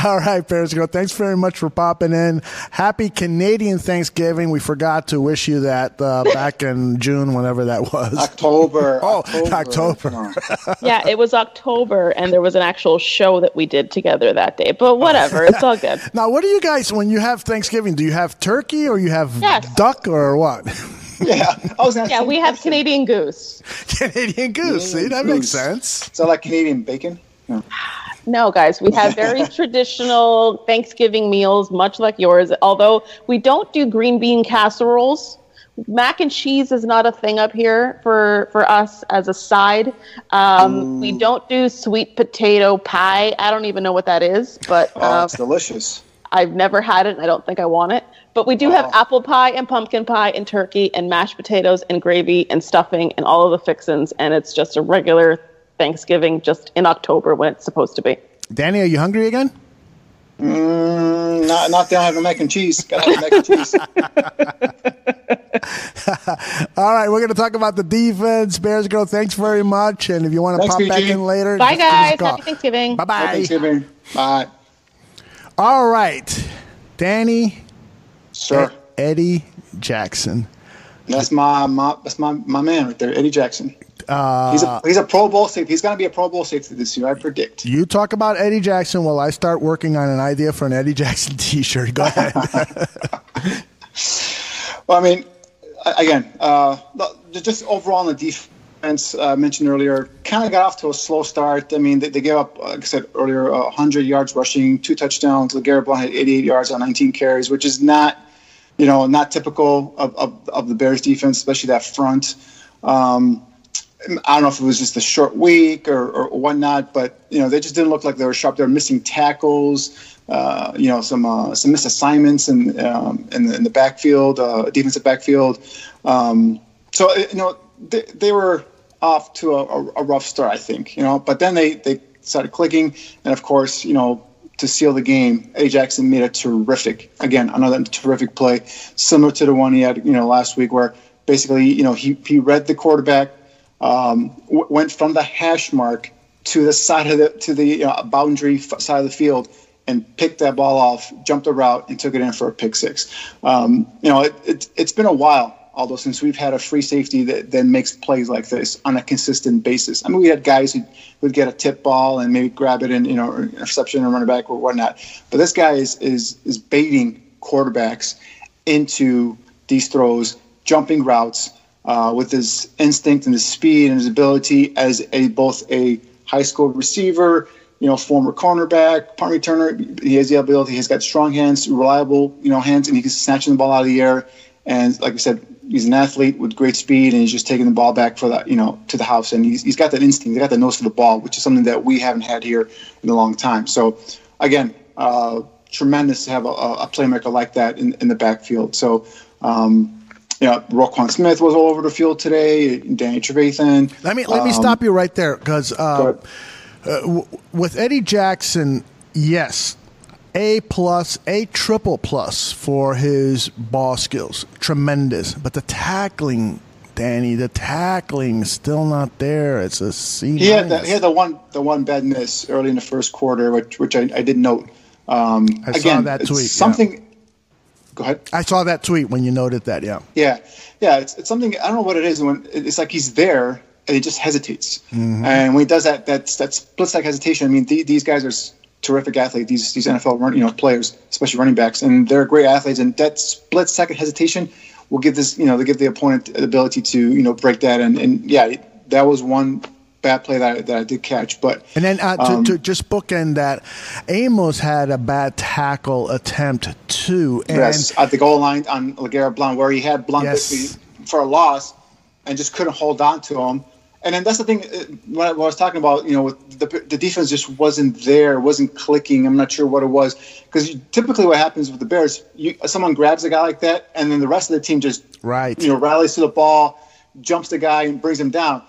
All right, Bears Girl. Thanks very much for popping in. Happy Canadian Thanksgiving. We forgot to wish you that back in June, whenever that was. October. October. Yeah, it was October, and there was an actual show that we did together that day. But whatever, it's all good. Now, what do you guys, when you have Thanksgiving, do you have turkey or you have duck or what? Yeah, we have Canadian goose. Canadian goose. See, that makes sense. Is that like Canadian bacon? No, guys, we have very traditional Thanksgiving meals, much like yours, although we don't do green bean casseroles. Mac and cheese is not a thing up here for us as a side. We don't do sweet potato pie. I don't even know what that is, but it's delicious. I've never had it, and I don't think I want it. But we do have apple pie and pumpkin pie and turkey and mashed potatoes and gravy and stuffing and all of the fixins, and it's just a regular Thanksgiving just in October when it's supposed to be. Danny, are you hungry again? Not down having mac and cheese. Gotta have mac and cheese. All right, we're going to talk about the defense. Bears Girl, thanks very much. And if you want to pop back in later. Bye, guys. Happy Thanksgiving. Bye-bye. Happy Thanksgiving. Bye. All right. Danny. Sir. Eddie Jackson. That's my man right there, Eddie Jackson. He's a Pro Bowl safety. He's going to be a Pro Bowl safety this year, I predict. You talk about Eddie Jackson while I start working on an idea for an Eddie Jackson T-shirt. Go ahead. Well, I mean, again, just overall in the defense, mentioned earlier, kind of got off to a slow start. I mean, they gave up, like I said earlier, 100 yards rushing, 2 touchdowns. LeGarrette Blount had 88 yards on 19 carries, which is not not typical of the Bears defense, especially that front. I don't know if it was just a short week or whatnot, but they just didn't look like they were sharp. They were missing tackles, some missed assignments in the backfield, defensive backfield. They were off to a rough start, I think. But then they started clicking, and of course, to seal the game, A. Jackson made another terrific play, similar to the one he had last week, where basically he read the quarterback. Went from the hash mark to the side of the boundary side of the field and picked that ball off, jumped the route, and took it in for a pick six. It's been a while, Aldo, since we've had a free safety that makes plays like this on a consistent basis. I mean, we had guys who would get a tip ball and maybe grab it in, interception or running back or whatnot. But this guy is baiting quarterbacks into these throws, jumping routes. With his instinct and his speed and his ability as both a high school receiver, former cornerback, punt returner. He has the ability. He's got strong hands, reliable, hands, and he can snatch the ball out of the air. And like I said, he's an athlete with great speed, and he's just taking the ball back for that, to the house. And he's got that instinct. He's got the nose for the ball, which is something that we haven't had here in a long time. So, again, tremendous to have a playmaker like that in the backfield. So. Roquan Smith was all over the field today. Danny Trevathan. Let me stop you right there, because with Eddie Jackson, yes, A+, A triple plus for his ball skills, tremendous. But the tackling, Danny, still not there. It's a C-. He had the one bad miss early in the first quarter, which I did note. I saw that tweet. Something. Yeah. Go ahead. I saw that tweet when you noted that. Yeah. It's something. I don't know what it is. When it's like he's there and he just hesitates, and when he does that split-second hesitation. I mean, these guys are terrific athletes. These NFL players, especially running backs, and they're great athletes. And that split-second hesitation will give they give the opponent the ability to break that. And that was one bad play that I did catch. But and then to just bookend that, Amos had a bad tackle attempt too. And yes, at the goal line on LeGarrette Blount, where he had Blount for a loss and just couldn't hold on to him. And then that's the thing, what I was talking about, the defense just wasn't there, wasn't clicking. I'm not sure what it was. Because typically what happens with the Bears, someone grabs a guy like that, and then the rest of the team just rallies to the ball, jumps the guy, and brings him down.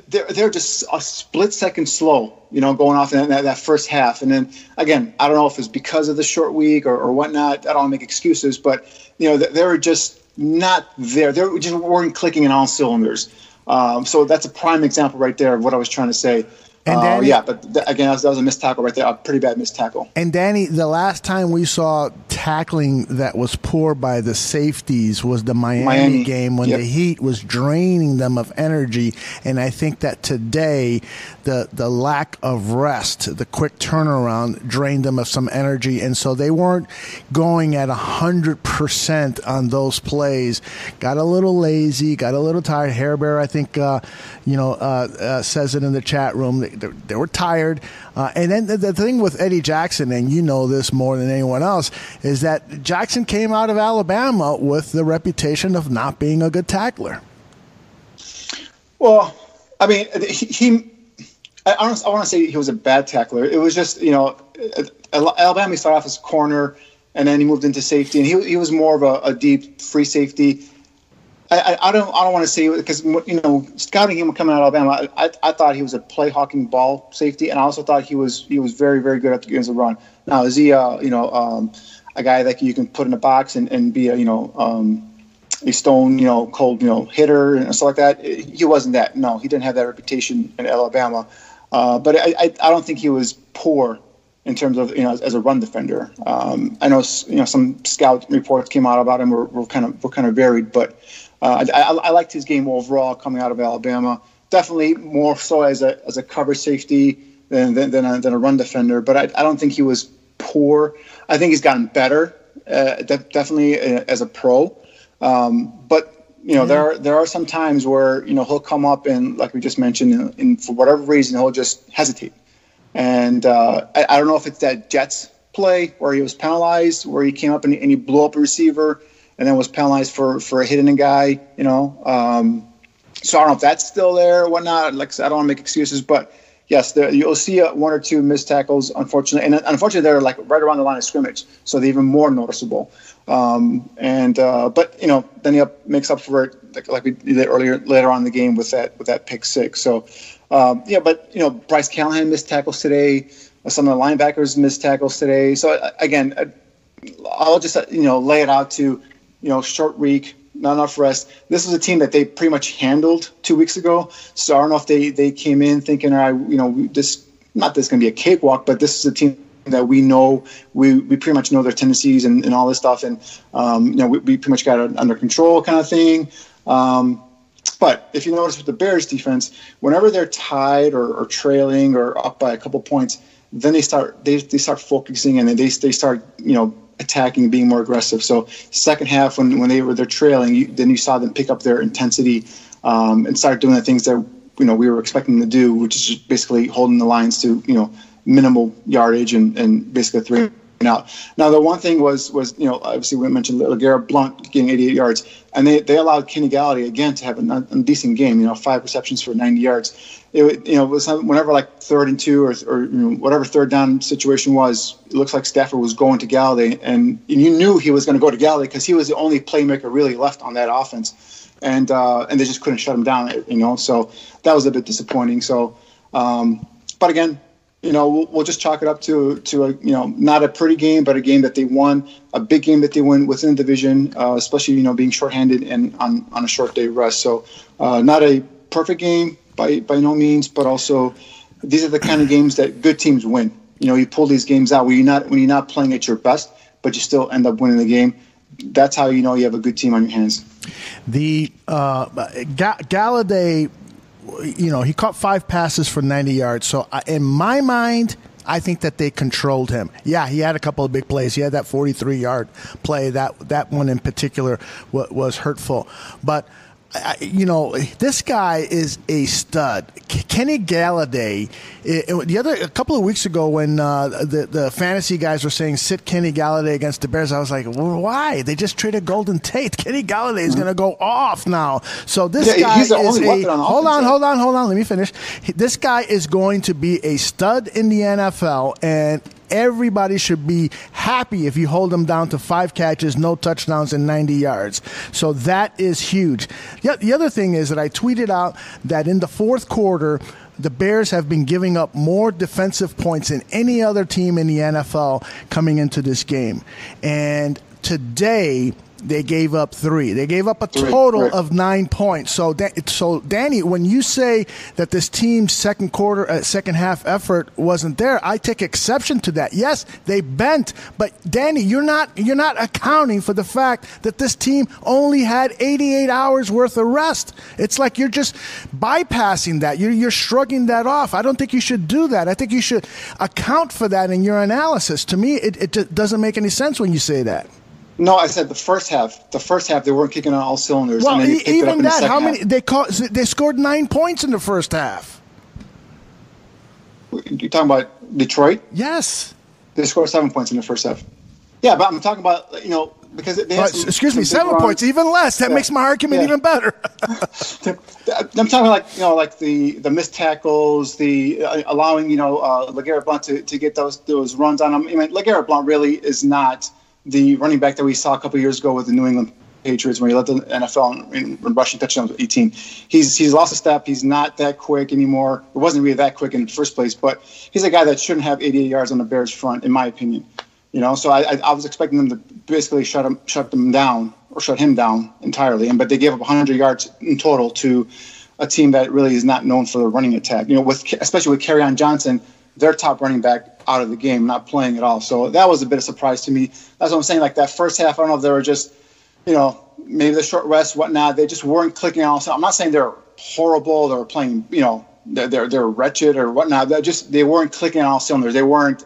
They're just a split second slow, going off in that first half. And then, again, I don't know if it's because of the short week or whatnot. I don't want to make excuses, but, they were just not there. They just weren't clicking in all cylinders. So that's a prime example right there of what I was trying to say. And Danny, again, that was a missed tackle right there, a pretty bad missed tackle. And Danny, the last time we saw tackling that was poor by the safeties was the Miami game when the Heat was draining them of energy. And I think that today the lack of rest, the quick turnaround, drained them of some energy. And so they weren't going at 100% on those plays. Got a little lazy, got a little tired. Hairbear, I think, says it in the chat room. They were tired. And then the thing with Eddie Jackson, and you know this more than anyone else, is that Jackson came out of Alabama with the reputation of not being a good tackler. Well, I mean, I want to say he was a bad tackler. It was just, Alabama, he started off as corner, and then he moved into safety, and he was more of a deep free safety. I don't want to say, because scouting him coming out of Alabama, I thought he was a play hawking ball safety, and I also thought he was very, very good against the run. Now, is he a guy that you can put in a box and be a stone cold hitter and stuff like that? He wasn't that. No, he didn't have that reputation in Alabama. But I don't think he was poor in terms of as a run defender. I know some scout reports came out about him were kind of varied, but. I liked his game overall coming out of Alabama. Definitely more so as a cover safety than a run defender. But I don't think he was poor. I think he's gotten better, definitely as a pro. But there are some times where he'll come up and, like we just mentioned, and for whatever reason he'll just hesitate. And I don't know if it's that Jets play where he was penalized, where he came up and he blew up a receiver. and then was penalized for hitting a guy. So I don't know if that's still there or whatnot. Like I said, I don't want to make excuses, but yes, you'll see one or two missed tackles, unfortunately. And unfortunately, they're like right around the line of scrimmage, so they're even more noticeable. But then he makes up for it like we did later on in the game with that pick six. So, but Bryce Callahan missed tackles today. Some of the linebackers missed tackles today. So again, I'll just lay it out to short week. Not enough rest. This was a team that they pretty much handled 2 weeks ago. So I don't know if they came in thinking, all right, this going to be a cakewalk, but this is a team that we know, we pretty much know their tendencies and all this stuff. And, we pretty much got it under control kind of thing. But if you notice with the Bears defense, whenever they're tied or trailing or up by a couple points, then they start focusing and then they start, attacking, being more aggressive. So second half, when they're trailing, then you saw them pick up their intensity and start doing the things that we were expecting them to do, which is just basically holding the Lions to minimal yardage and basically 3 and out. Now the one thing was obviously we mentioned LeGarrette Blount getting 88 yards, and they allowed Kenny Galladay again to have a decent game. 5 receptions for 90 yards. It was whenever like 3rd and 2 or whatever third down situation was, it looks like Stafford was going to Galladay, and you knew he was going to go to Galladay because he was the only playmaker really left on that offense, and they just couldn't shut him down. So that was a bit disappointing. So, but again, we'll just chalk it up to not a pretty game, but a game that they won, a big game that they win within the division, especially being shorthanded and on a short day rest. So not a perfect game by no means, but also these are the kind of games that good teams win. You pull these games out when you're not playing at your best, but you still end up winning the game. That's how you have a good team on your hands. The Galladay, he caught 5 passes for 90 yards. So in my mind, I think that they controlled him. Yeah, he had a couple of big plays. He had that 43-yard play. That one in particular was hurtful. But this guy is a stud. Kenny Galladay. A couple of weeks ago, when the fantasy guys were saying sit Kenny Galladay against the Bears, I was like, well, why? They just traded Golden Tate. Kenny Galladay is going to go off now. So this guy he's the only weapon on offense. Hold on. Let me finish. This guy is going to be a stud in the NFL, and everybody should be happy if you hold him down to 5 catches, no touchdowns, and 90 yards. So that is huge. The other thing is that I tweeted out that in the fourth quarter, the Bears have been giving up more defensive points than any other team in the NFL coming into this game. And today, they gave up 3. They gave up a total of 9 points. So, Danny, when you say that this team's second half effort wasn't there, I take exception to that. Yes, they bent, but Danny, you're not accounting for the fact that this team only had 88 hours worth of rest. It's like you're just bypassing that. You're shrugging that off. I don't think you should do that. I think you should account for that in your analysis. To me, it doesn't make any sense when you say that. No, I said the first half. The first half, they weren't kicking on all cylinders. Well, and then even that, how many? Half. They scored 9 points in the first half. You're talking about Detroit? Yes. They scored 7 points in the first half. Yeah, but I'm talking about, because they had excuse me, 7 points, even less. That makes my argument even better. I'm talking like the missed tackles, the allowing LeGarrette Blount to get those runs on him. I mean, LeGarrette Blount really is not the running back that we saw a couple of years ago with the New England Patriots when he led the NFL in rushing touchdowns with 18. He's lost a step. He's not that quick anymore. It wasn't really that quick in the first place, but he's a guy that shouldn't have 88 yards on the Bears front, in my opinion. So I was expecting them to basically shut him down entirely. But they gave up 100 yards in total to a team that really is not known for the running attack. Especially with Kerryon Johnson, their top running back, out of the game, not playing at all. So that was a bit of surprise to me. That's what I'm saying. Like that first half, I don't know if they were just, maybe the short rest, whatnot. They just weren't clicking on. So I'm not saying they're horrible. They were playing, they're wretched or whatnot. They weren't clicking on all cylinders. They weren't,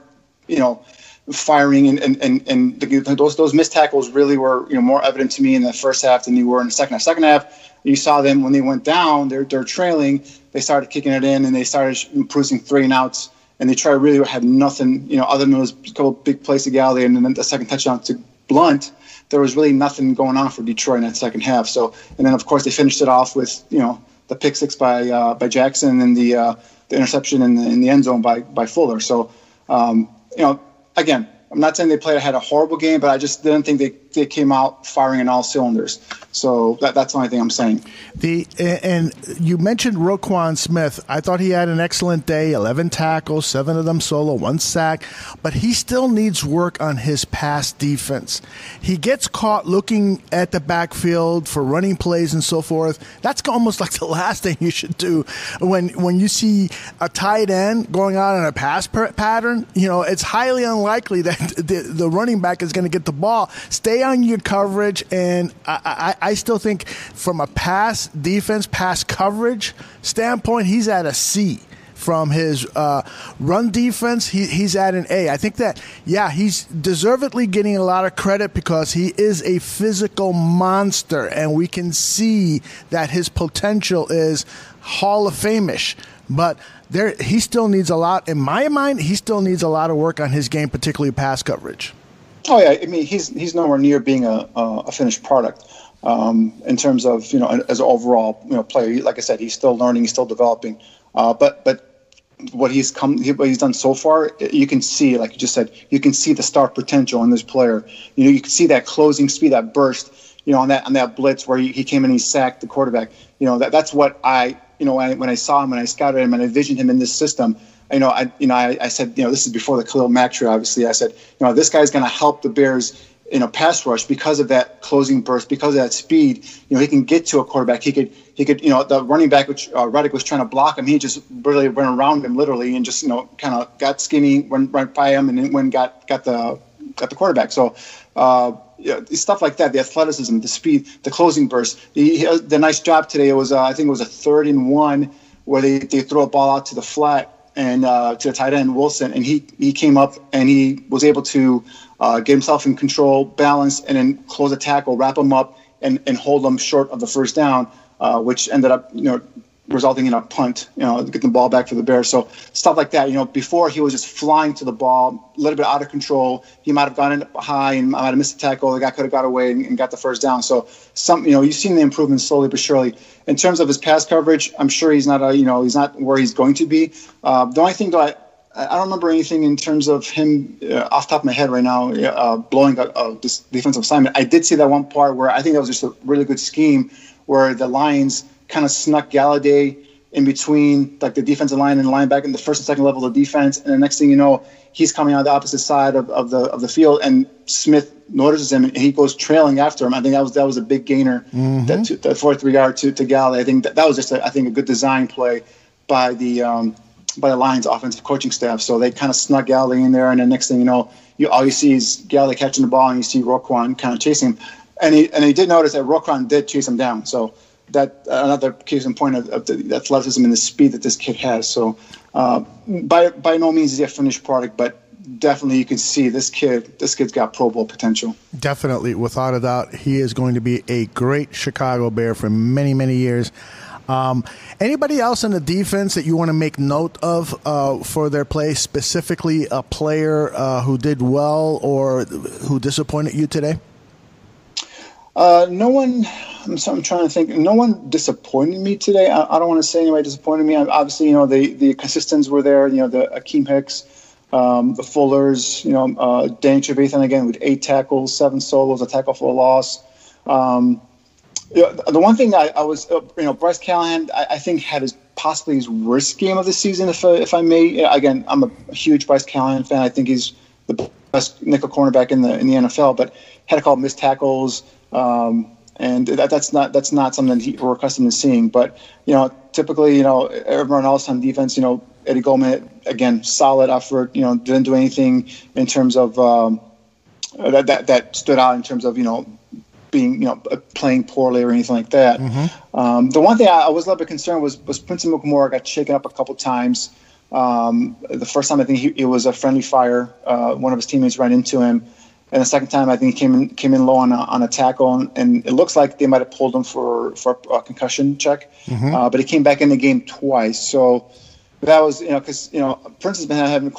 firing and those missed tackles really were more evident to me in the first half than they were in the second half. Second half, you saw them when they went down. They're trailing. They started kicking it in and they started producing 3 and outs. And they really had nothing, other than those couple big plays to Galladay and then the second touchdown to Blount. there was really nothing going on for Detroit in that second half. So, and then of course they finished it off with the pick six by Jackson and the interception in the end zone by Fuller. So, again, I'm not saying they had a horrible game, but I just didn't think they came out firing on all cylinders. So that's the only thing I'm saying. And you mentioned Roquan Smith. I thought he had an excellent day, 11 tackles, 7 of them solo, 1 sack, but he still needs work on his pass defense. He gets caught looking at the backfield for running plays and so forth. That's almost like the last thing you should do when you see a tight end going out on a pass pattern. It's highly unlikely that the running back is going to get the ball. Stay on your coverage, and I still think from a pass defense, pass coverage standpoint, he's at a C. From his run defense, he's at an A. I think that, he's deservedly getting a lot of credit because he is a physical monster, and we can see that his potential is Hall of Fame-ish. But he still needs a lot. In my mind, he still needs a lot of work on his game, particularly pass coverage. Oh yeah, I mean he's nowhere near being a finished product in terms of as an overall player. Like I said, he's still learning, he's still developing. But what he's done so far, you can see, like you just said, you can see the star potential in this player. You can see that closing speed, that burst. On that blitz where he came in, and he sacked the quarterback. That's what when I saw him and I scouted him and I envisioned him in this system. I said, this is before the Khalil Mack trade, obviously. I said, this guy's going to help the Bears in a pass rush because of that closing burst, because of that speed. He can get to a quarterback. He could. The running back, which Reddick was trying to block him, he just really went around him literally and just kind of got skinny, went right by him, and then got the quarterback. So. Stuff like that, the athleticism, the speed, the closing burst. He did a nice job today. It was, I think it was a 3rd and 1 where they throw a ball out to the flat and to the tight end Wilson, and he came up and he was able to get himself in control, balance, and then close a tackle, wrap him up, and hold him short of the first down, which ended up resulting in a punt, getting the ball back for the Bears. So stuff like that. Before he was just flying to the ball, a little bit out of control. He might have gone in high and might have missed a tackle. The guy could have got away and got the first down. So you've seen the improvement slowly but surely. In terms of his pass coverage, I'm sure he's not he's not where he's going to be. The only thing that I don't remember anything in terms of him off the top of my head right now blowing this defensive assignment. I did see that one part where I think that was just a really good scheme where the Lions kind of snuck Galladay in between like the defensive line and the linebacker in the first and second level of defense, and the next thing you know, he's coming on the opposite side of the field, and Smith notices him and he goes trailing after him. I think that was a big gainer, that fourth regard to Galladay. I think that was just a good design play by the Lions offensive coaching staff. So they kind of snuck Galladay in there, and the next thing you know, all you see is Galladay catching the ball, and you see Roquan kind of chasing him, and he did notice that Roquan did chase him down. So that another case in point of the athleticism and the speed that this kid has. So by no means is he a finished product, but definitely you can see this kid's got Pro Bowl potential. Definitely, without a doubt, he is going to be a great Chicago Bear for many, many years. Anybody else in the defense that you want to make note of for their play, specifically a player who did well or who disappointed you today? No one. I'm trying to think. No one disappointed me today. I don't want to say anybody disappointed me. Obviously, the consistents were there. The Akeem Hicks, the Fullers. Danny Trevathan again with 8 tackles, 7 solos, a tackle for a loss. The one thing I was, Bryce Callahan, I think had possibly his worst game of the season, if I may. Again, I'm a huge Bryce Callahan fan. I think he's the best nickel cornerback in the NFL, but had a couple missed tackles. And that's not something that we're accustomed to seeing. But typically, everyone else on defense, Eddie Goldman, again, solid effort. Didn't do anything in terms of that stood out in terms of being playing poorly or anything like that. Mm-hmm. The one thing I was a little bit concerned was Prince McMorrow got shaken up a couple times. The first time I think it was a friendly fire. One of his teammates ran into him. And the second time, I think he came in low on a tackle, and it looks like they might have pulled him for a concussion check. Mm-hmm. But he came back in the game twice. So that was, because Prince has been having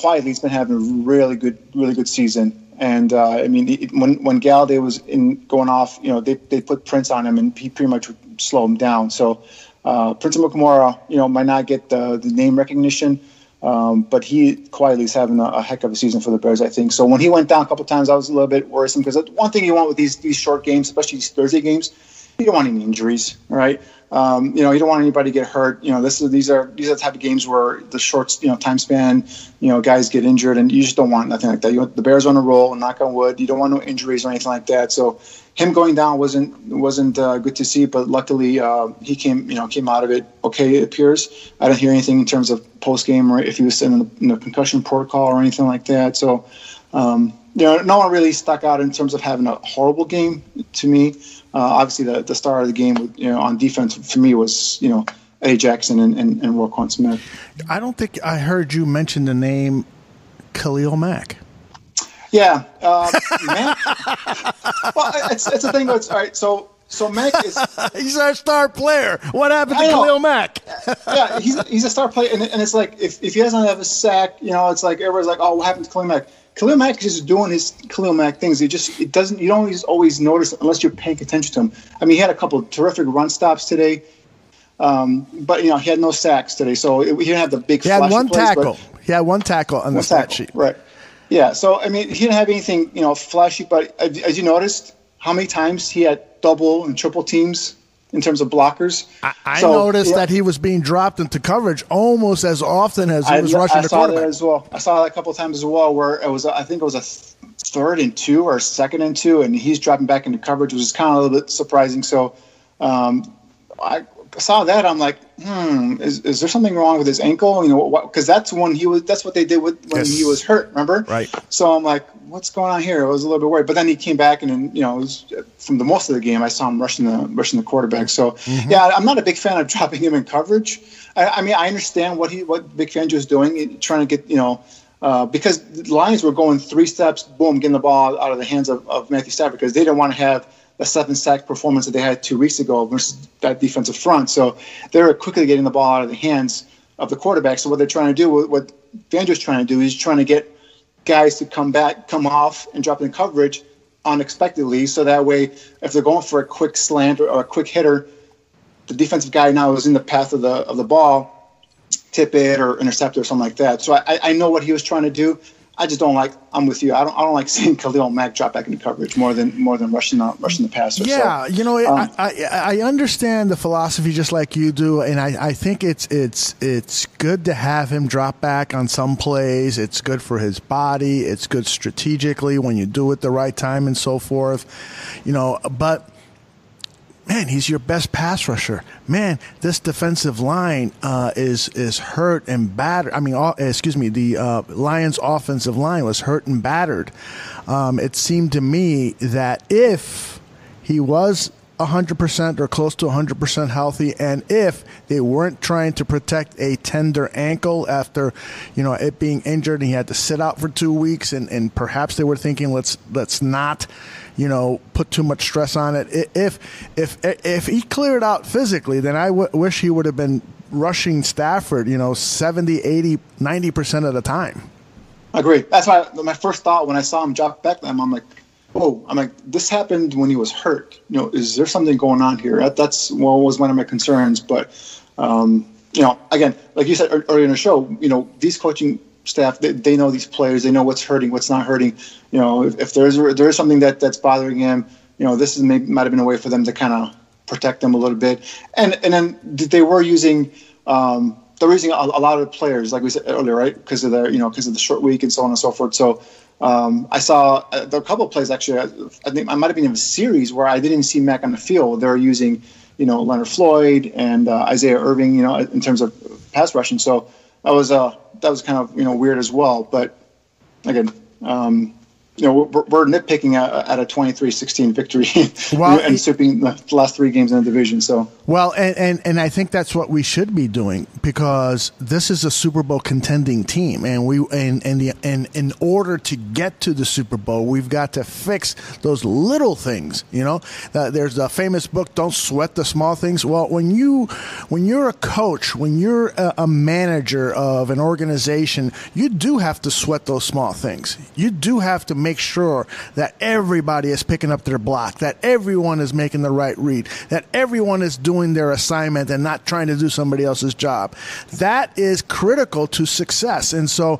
a really good season. And I mean, when Galladay was going off, they put Prince on him, and he pretty much would slow him down. So Prince Amukamara, might not get the name recognition, but he quietly is having a heck of a season for the Bears, I think. So when he went down a couple times, I was a little bit worrisome, because one thing you want with these short games, especially these Thursday games, you don't want any injuries, right? You don't want anybody to get hurt. These are the type of games where the short, time span, guys get injured, and you just don't want nothing like that. You want the Bears on a roll, and knock on wood, you don't want no injuries or anything like that. So him going down wasn't good to see, but luckily he came out of it okay. It appears. I didn't hear anything in terms of post game or if he was in the concussion protocol or anything like that. So no one really stuck out in terms of having a horrible game to me. Obviously, the star of the game, on defense for me was Eddie Jackson and Roquan Smith. I don't think I heard you mention the name Khalil Mack. Yeah, Mack. Well, it's a thing. All right. So Mack is he's our star player. What happened to Khalil Mack? Yeah, he's a star player, and it's like if he doesn't have a sack, it's like everybody's like, oh, what happened to Khalil Mack? Khalil Mack is just doing his Khalil Mack things. You don't always notice unless you're paying attention to him. I mean, he had a couple of terrific run stops today, but he had no sacks today, so he didn't have the big. He had one tackle. He had one tackle on the stat sheet. Right. Yeah. So I mean, he didn't have anything flashy, but as you noticed, how many times he had double and triple teams in terms of blockers. I noticed that he was being dropped into coverage almost as often as he was rushing the quarterback. I saw that as well. I saw that a couple of times as well, where I think it was a 3rd and 2 or 2nd and 2, and he's dropping back into coverage, which is kind of a little bit surprising. So I saw that. I'm like, is there something wrong with his ankle? Because that's when that's what they did when he was hurt. Remember? Right. So I'm like, what's going on here? I was a little bit worried, but then he came back, and it was, from the most of the game, I saw him rushing the quarterback. So yeah, I'm not a big fan of dropping him in coverage. I mean, I understand what Vic Fangio is doing, trying to get because the Lions were going 3 steps, boom, getting the ball out of the hands of Matthew Stafford, because they didn't want to have the 7-sack performance that they had 2 weeks ago versus that defensive front. So they were quickly getting the ball out of the hands of the quarterback. So what they're trying to do, what Fangio's trying to do, is trying to get guys to come off and drop in coverage unexpectedly, so that way if they're going for a quick slant or a quick hitter, the defensive guy now is in the path of the ball, tip it or intercept it or something like that. So I know what he was trying to do. I just don't like. I'm with you. I don't like seeing Khalil Mack drop back into coverage more than rushing the passer. Yeah, so, I understand the philosophy just like you do, and I think it's good to have him drop back on some plays. It's good for his body. It's good strategically when you do it the right time and so forth. But man, he's your best pass rusher. Man, this defensive line is hurt and battered. I mean, the Lions' offensive line was hurt and battered. It seemed to me that if he was 100% or close to 100% healthy, and if they weren't trying to protect a tender ankle after, it being injured and he had to sit out for 2 weeks, and perhaps they were thinking, let's not, put too much stress on it. If he cleared out physically, then I wish he would have been rushing Stafford, 70, 80, 90% of the time. I agree. That's why my first thought when I saw him drop back, I'm like, this happened when he was hurt. Is there something going on here? That's was one of my concerns. But, again, like you said earlier in the show, these coaching staff, they know these players. They know what's hurting, what's not hurting. If there is something that's bothering him, this might have been a way for them to kind of protect them a little bit. And then they were using they're using a lot of players, like we said earlier, right? Because of the short week and so on and so forth. So I saw a couple of plays actually. I think I might have been in a series where I didn't see Mack on the field. They were using Leonard Floyd and Isaiah Irving, in terms of pass rushing. So that was kind of weird as well. But again, we're nitpicking at a 23-16 victory and sweeping the last 3 games in the division. So and I think that's what we should be doing, because this is a Super Bowl contending team, and in order to get to the Super Bowl, we've got to fix those little things. There's a famous book, "Don't Sweat the Small Things." Well, when you're a coach, when you're a manager of an organization, you do have to sweat those small things. You do have to make make sure that everybody is picking up their block, that everyone is making the right read, that everyone is doing their assignment and not trying to do somebody else's job. That is critical to success. And so,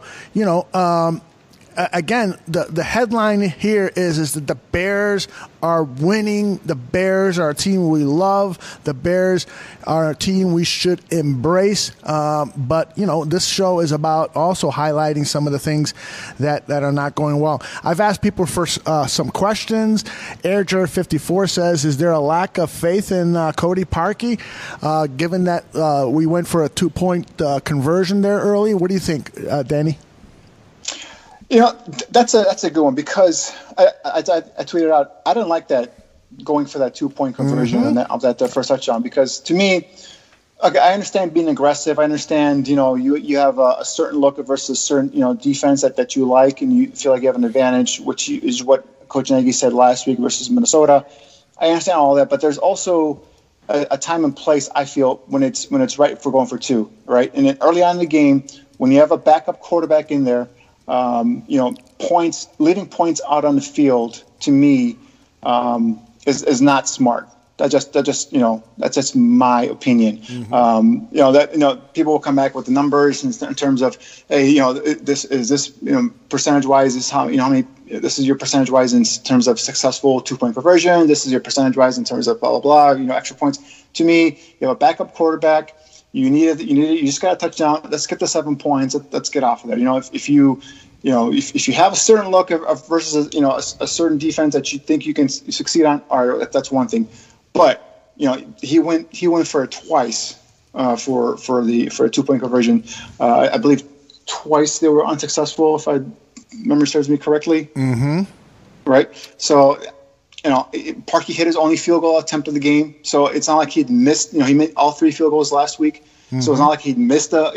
again, the headline here is that the Bears are winning. The Bears are a team we love. The Bears are a team we should embrace. But this show is about also highlighting some of the things that are not going well. I've asked people for some questions. AirJer54 says, is there a lack of faith in Cody Parkey, given that we went for a 2-point conversion there early? What do you think, Danny? That's a good one, because I tweeted out, I didn't like that going for that 2-point conversion of that first touchdown, because to me, okay, I understand being aggressive. I understand, you have a certain look versus a certain, defense that you like and you feel like you have an advantage, which is what Coach Nagy said last week versus Minnesota. I understand all that, but there's also a time and place, I feel, when it's right for going for 2, right? And then early on in the game, when you have a backup quarterback in there, leaving points out on the field, to me, is not smart. That's just my opinion. People will come back with the numbers in terms of, hey, this percentage wise is how many. This is your percentage wise in terms of successful 2-point conversion. This is your percentage wise in terms of blah blah blah. Extra points. To me, you have a backup quarterback. You just got a touchdown. Let's get the 7 points. Let's get off of that. If you have a certain look of versus a certain defense that you think you can succeed on, all right, that's one thing. But he went for it twice for a 2-point conversion. I believe twice they were unsuccessful, if I memory serves me correctly. Mm-hmm. Right. So. Parkey hit his only field goal attempt of the game, so it's not like he'd missed. He made all 3 field goals last week, so it's not like he'd missed a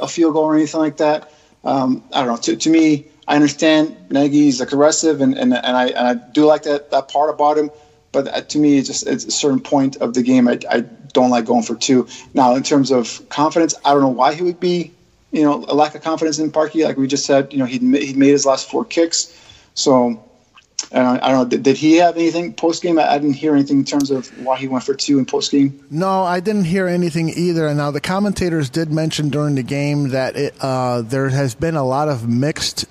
field goal or anything like that. I don't know. To me, I understand Nagy's aggressive, and I do like that part about him. But to me, it's a certain point of the game. I don't like going for 2. Now, in terms of confidence, I don't know why he would be a lack of confidence in Parkey. Like we just said, he'd made his last 4 kicks, so. I don't know. Did he have anything post-game? I didn't hear anything in terms of why he went for 2 in post-game. No, I didn't hear anything either. Now, the commentators did mention during the game that there has been a lot of missed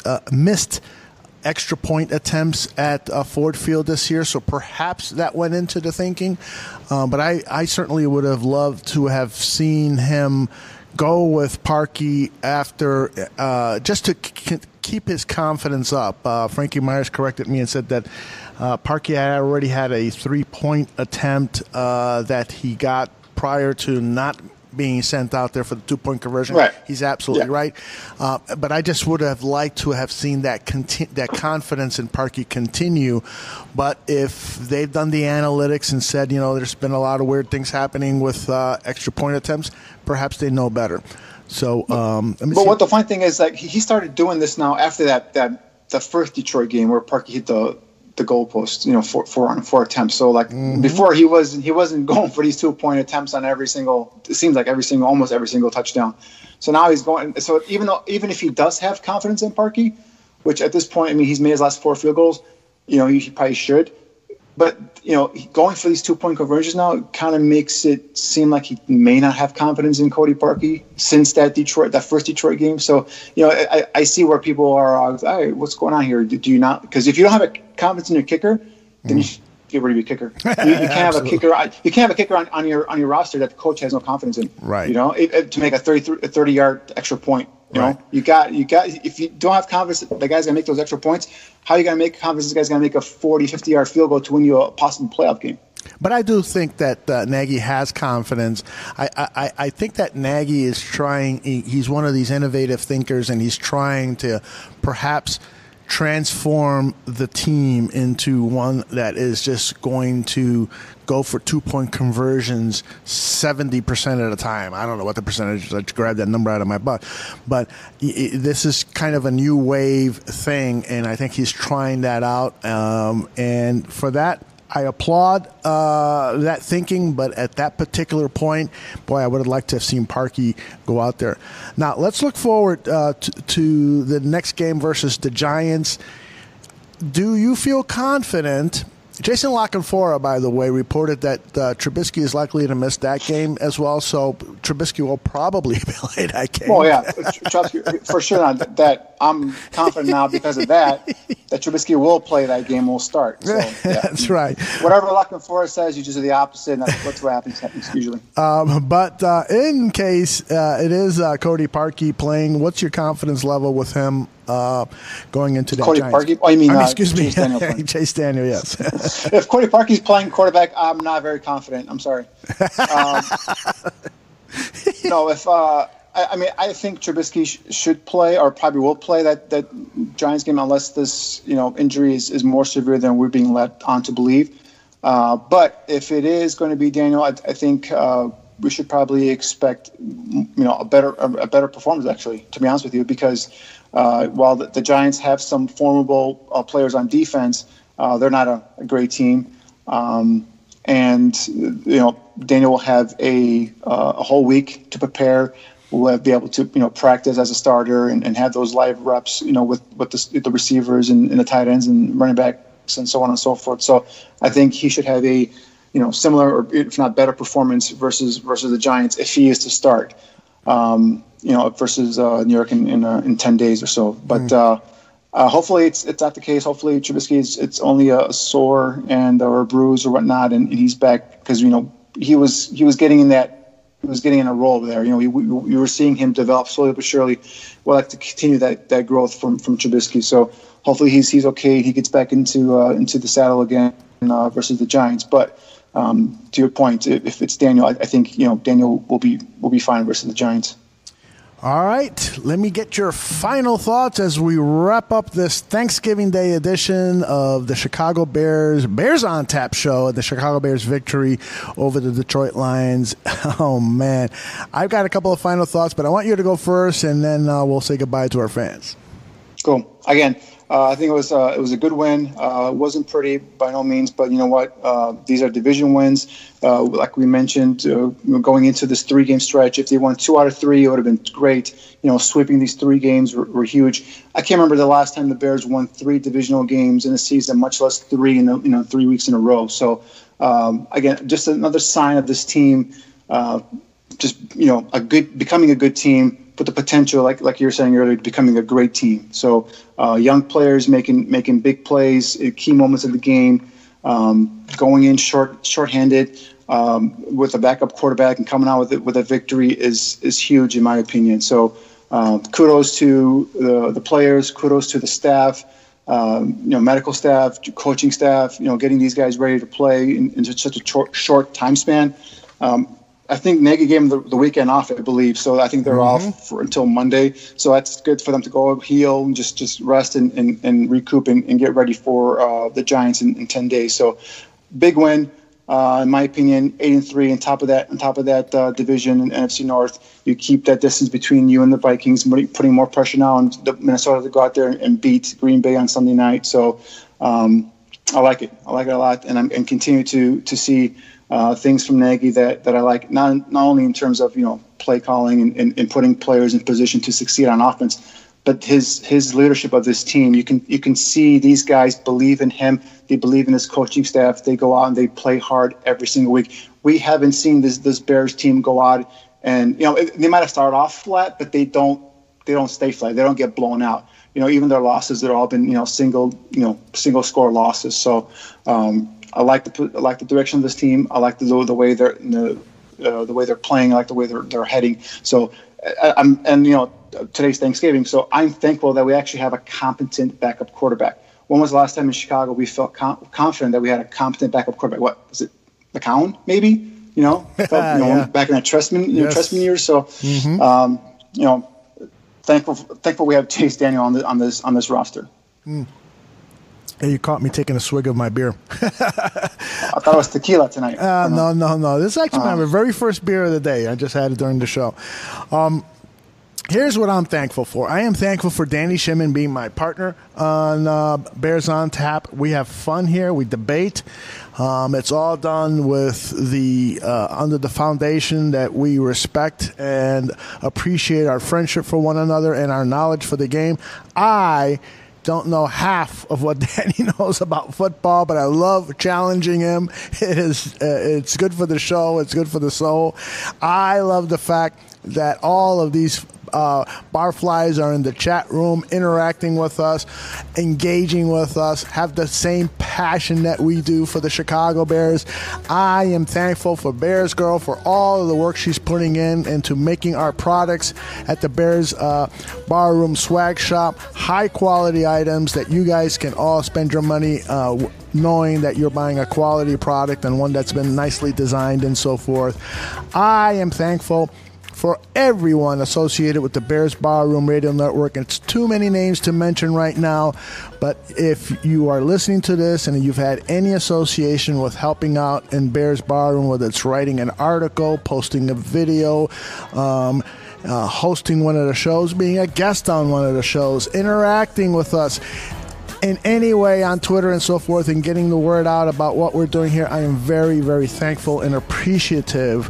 extra point attempts at Ford Field this year, so perhaps that went into the thinking. But I certainly would have loved to have seen him go with Parkey after just to keep his confidence up. Frankie Myers corrected me and said that Parkey had already had a 3-point attempt that he got prior to not being sent out there for the 2-point conversion. Right. He's absolutely right. But I just would have liked to have seen that confidence in Parkey continue. But if they've done the analytics and said, there's been a lot of weird things happening with extra point attempts, perhaps they know better. So, what the funny thing is, like, he started doing this now after that first Detroit game where Parkey hit the goalpost, 4 attempts. So before he wasn't going for these 2-point attempts on almost every single touchdown. So now he's going. So even if he does have confidence in Parkey, which at this point, he's made his last 4 field goals, he probably should. But going for these 2-point conversions now kind of makes it seem like he may not have confidence in Cody Parkey since that first Detroit game. So I see where people are. Hey, what's going on here? Do you not? Because if you don't have a confidence in your kicker, then you should get rid of your kicker. You can't have a kicker. You can't have a kicker on your roster that the coach has no confidence in. Right. To make a 30-yard extra point. You got. If you don't have confidence, the guy's gonna make those extra points. How are you gonna make confidence? This guy's gonna make a 40, 50-yard field goal to win you a possible playoff game. But I do think that Nagy has confidence. I think that Nagy is trying. He's one of these innovative thinkers, and he's trying to perhaps transform the team into one that is just going to go for 2-point conversions 70% of the time. I don't know what the percentage is. I just grabbed that number out of my butt. But this is kind of a new wave thing, and I think he's trying that out. And for that, I applaud that thinking, but at that particular point, boy, I would have liked to have seen Parkey go out there. Now, let's look forward to the next game versus the Giants. do you feel confident? Jason Lockenfora, by the way, reported that Trubisky is likely to miss that game as well, so Trubisky will probably play that game. Oh, yeah, for sure. That I'm confident now because of that Trubisky will play that game, will start. So, yeah. That's right. Whatever Lockenfora says, you just do the opposite, and that's what happens usually. But in case it is Cody Parkey playing, what's your confidence level with him going into that Cody Giants? Parkey? Oh, you mean excuse me, Chase Daniel? Chase Daniel, yes. If Cody Parkey's playing quarterback, I'm not very confident. I'm sorry. No, I think Trubisky should play, or probably will play that Giants game, unless this injury is more severe than we're being led on to believe. But if it is going to be Daniel, I think we should probably expect a better performance, actually, to be honest with you, because while the Giants have some formidable players on defense, they're not a great team. And Daniel will have a whole week to prepare. We'll be able to practice as a starter and have those live reps with the receivers and the tight ends and running backs and so on and so forth. So I think he should have a similar, or if not better, performance versus the Giants if he is to start. Versus New York in 10 days or so. But hopefully it's not the case. Hopefully Trubisky it's only a sore or a bruise or whatnot, and he's back, because he was getting in a role there. We were seeing him develop slowly but surely. We'll like to continue that growth from Trubisky. So hopefully he's okay. He gets back into the saddle again versus the Giants. But to your point, if it's Daniel, I think Daniel will be fine versus the Giants. All right, let me get your final thoughts as we wrap up this Thanksgiving Day edition of the Chicago Bears on Tap show, the Chicago Bears victory over the Detroit Lions. Oh, man. I've got a couple of final thoughts, but I want you to go first, and then we'll say goodbye to our fans. Cool. Again, I think it was a good win. It wasn't pretty by no means, but you know what? These are division wins. Like we mentioned, going into this 3-game stretch, if they won 2 out of 3, it would have been great. Sweeping these 3 games were huge. I can't remember the last time the Bears won 3 divisional games in a season, much less 3 in 3 weeks in a row. So again, just another sign of this team, becoming a good team. With the potential, like you were saying earlier, becoming a great team. So young players making big plays at key moments of the game, going in shorthanded with a backup quarterback and coming out with a victory is huge in my opinion. So kudos to the players, kudos to the staff, medical staff, coaching staff, getting these guys ready to play in such a short time span. I think Nagy gave them the weekend off, I believe. So I think they're off until Monday. So that's good for them to go heal and just rest and recoup and get ready for the Giants in 10 days. So big win, in my opinion. 8-3 on top of that division in NFC North. You keep that distance between you and the Vikings, putting more pressure now on Minnesota to go out there and beat Green Bay on Sunday night. So I like it. I like it a lot, and continue to see things from Nagy that I like, not only in terms of play calling and putting players in position to succeed on offense, but his leadership of this team. You can see these guys believe in him. They believe in his coaching staff. They go out and they play hard every single week. We haven't seen this Bears team go out and they might have started off flat, but they don't stay flat. They don't get blown out. Even their losses, they've all been single score losses. So. I like the direction of this team. I like the way they're the way they're playing. I like the way they're heading. So, today's Thanksgiving, so I'm thankful that we actually have a competent backup quarterback. When was the last time in Chicago we felt confident that we had a competent backup quarterback? What was it? McCown, maybe? Back in the Trestman years. So, thankful we have Chase Daniel on this roster. Hey, you caught me taking a swig of my beer. I thought it was tequila tonight. No. This is actually my very first beer of the day. I just had it during the show. Here's what I'm thankful for. I am thankful for Danny Shimon being my partner on Bears on Tap. We have fun here. We debate. It's all done with under the foundation that we respect and appreciate our friendship for one another and our knowledge for the game. I don't know half of what Danny knows about football, but I love challenging him. It's good for the show. It's good for the soul. I love the fact that all of these Barflies are in the chat room interacting with us, engaging with us, have the same passion that we do for the Chicago Bears. I am thankful for Bears Girl for all of the work she's putting in into making our products at the Bears Barroom Swag Shop high quality items that you guys can all spend your money knowing that you're buying a quality product and one that's been nicely designed and so forth. I am thankful for everyone associated with the Bears Barroom Radio Network. It's too many names to mention right now, but if you are listening to this and you've had any association with helping out in Bears Barroom, whether it's writing an article, posting a video, hosting one of the shows, being a guest on one of the shows, interacting with us in any way on Twitter and so forth, and getting the word out about what we're doing here, I am very, very thankful and appreciative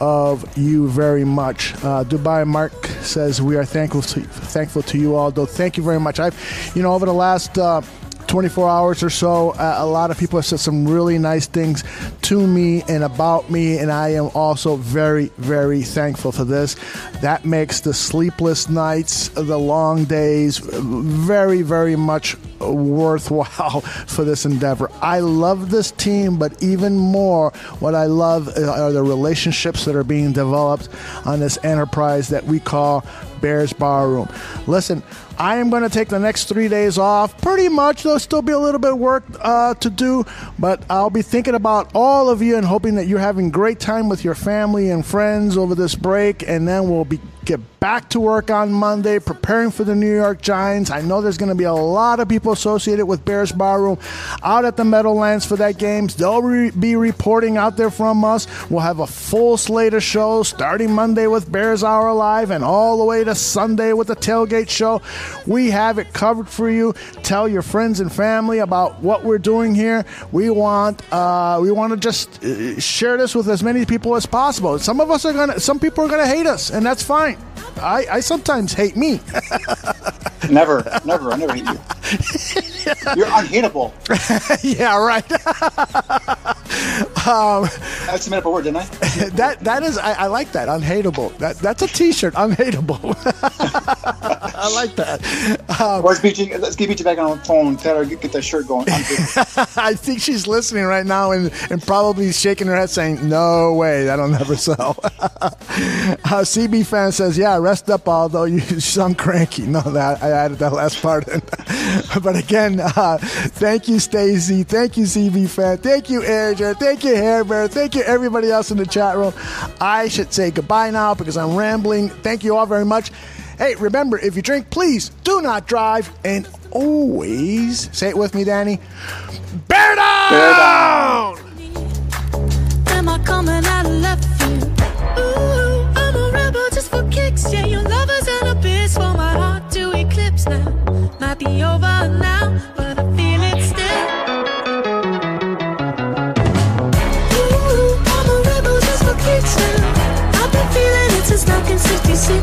of you very much. Dubai Mark says we are thankful to you, Aldo. Thank you very much. Over the last 24 hours or so, a lot of people have said some really nice things to me and about me, and I am also very, very thankful for this. That makes the sleepless nights, the long days, very, very much worthwhile for this endeavor. I love this team, but even more, what I love are the relationships that are being developed on this enterprise that we call Bears Barroom. Listen, I am going to take the next 3 days off. Pretty much, there'll still be a little bit of work to do, but I'll be thinking about all of you and hoping that you're having great time with your family and friends over this break, and then we'll get back to work on Monday, preparing for the New York Giants. I know there's going to be a lot of people associated with Bears Barroom out at the Meadowlands for that game. They'll be reporting out there from us. We'll have a full slate of shows starting Monday with Bears Hour Live and all the way to Sunday with the Tailgate Show. We have it covered for you. Tell your friends and family about what we're doing here. We want to just share this with as many people as possible. Some people are gonna hate us, and that's fine. I sometimes hate me. Never. I never hate you. You're unhateable. Yeah, right. I just made up a word, didn't I? That is, I like that. Unhateable. That's a T-shirt. Unhateable. I like that. Let's get BG back on the phone and tell her get that shirt going. I think she's listening right now and probably shaking her head saying, "No way, that'll never sell." CB fan says, "Yeah, rest up, Aldo. You sound cranky." No, I added that last part in. But again, thank you, Stacy. Thank you, CB fan. Thank you, Air. Thank you, Hair Bear. Thank you, everybody else in the chat room. I should say goodbye now because I'm rambling. Thank you all very much. Hey, remember, if you drink, please do not drive. And always, say it with me, Danny, bear down! Bear down! Am I coming out of left field? Ooh, I'm a rebel just for kicks. Yeah, your lovers and a bitch for my heart to eclipse now. Might be over now, but I feel it still. Ooh, I'm a rebel just for kicks now. I've been feeling it since 1966.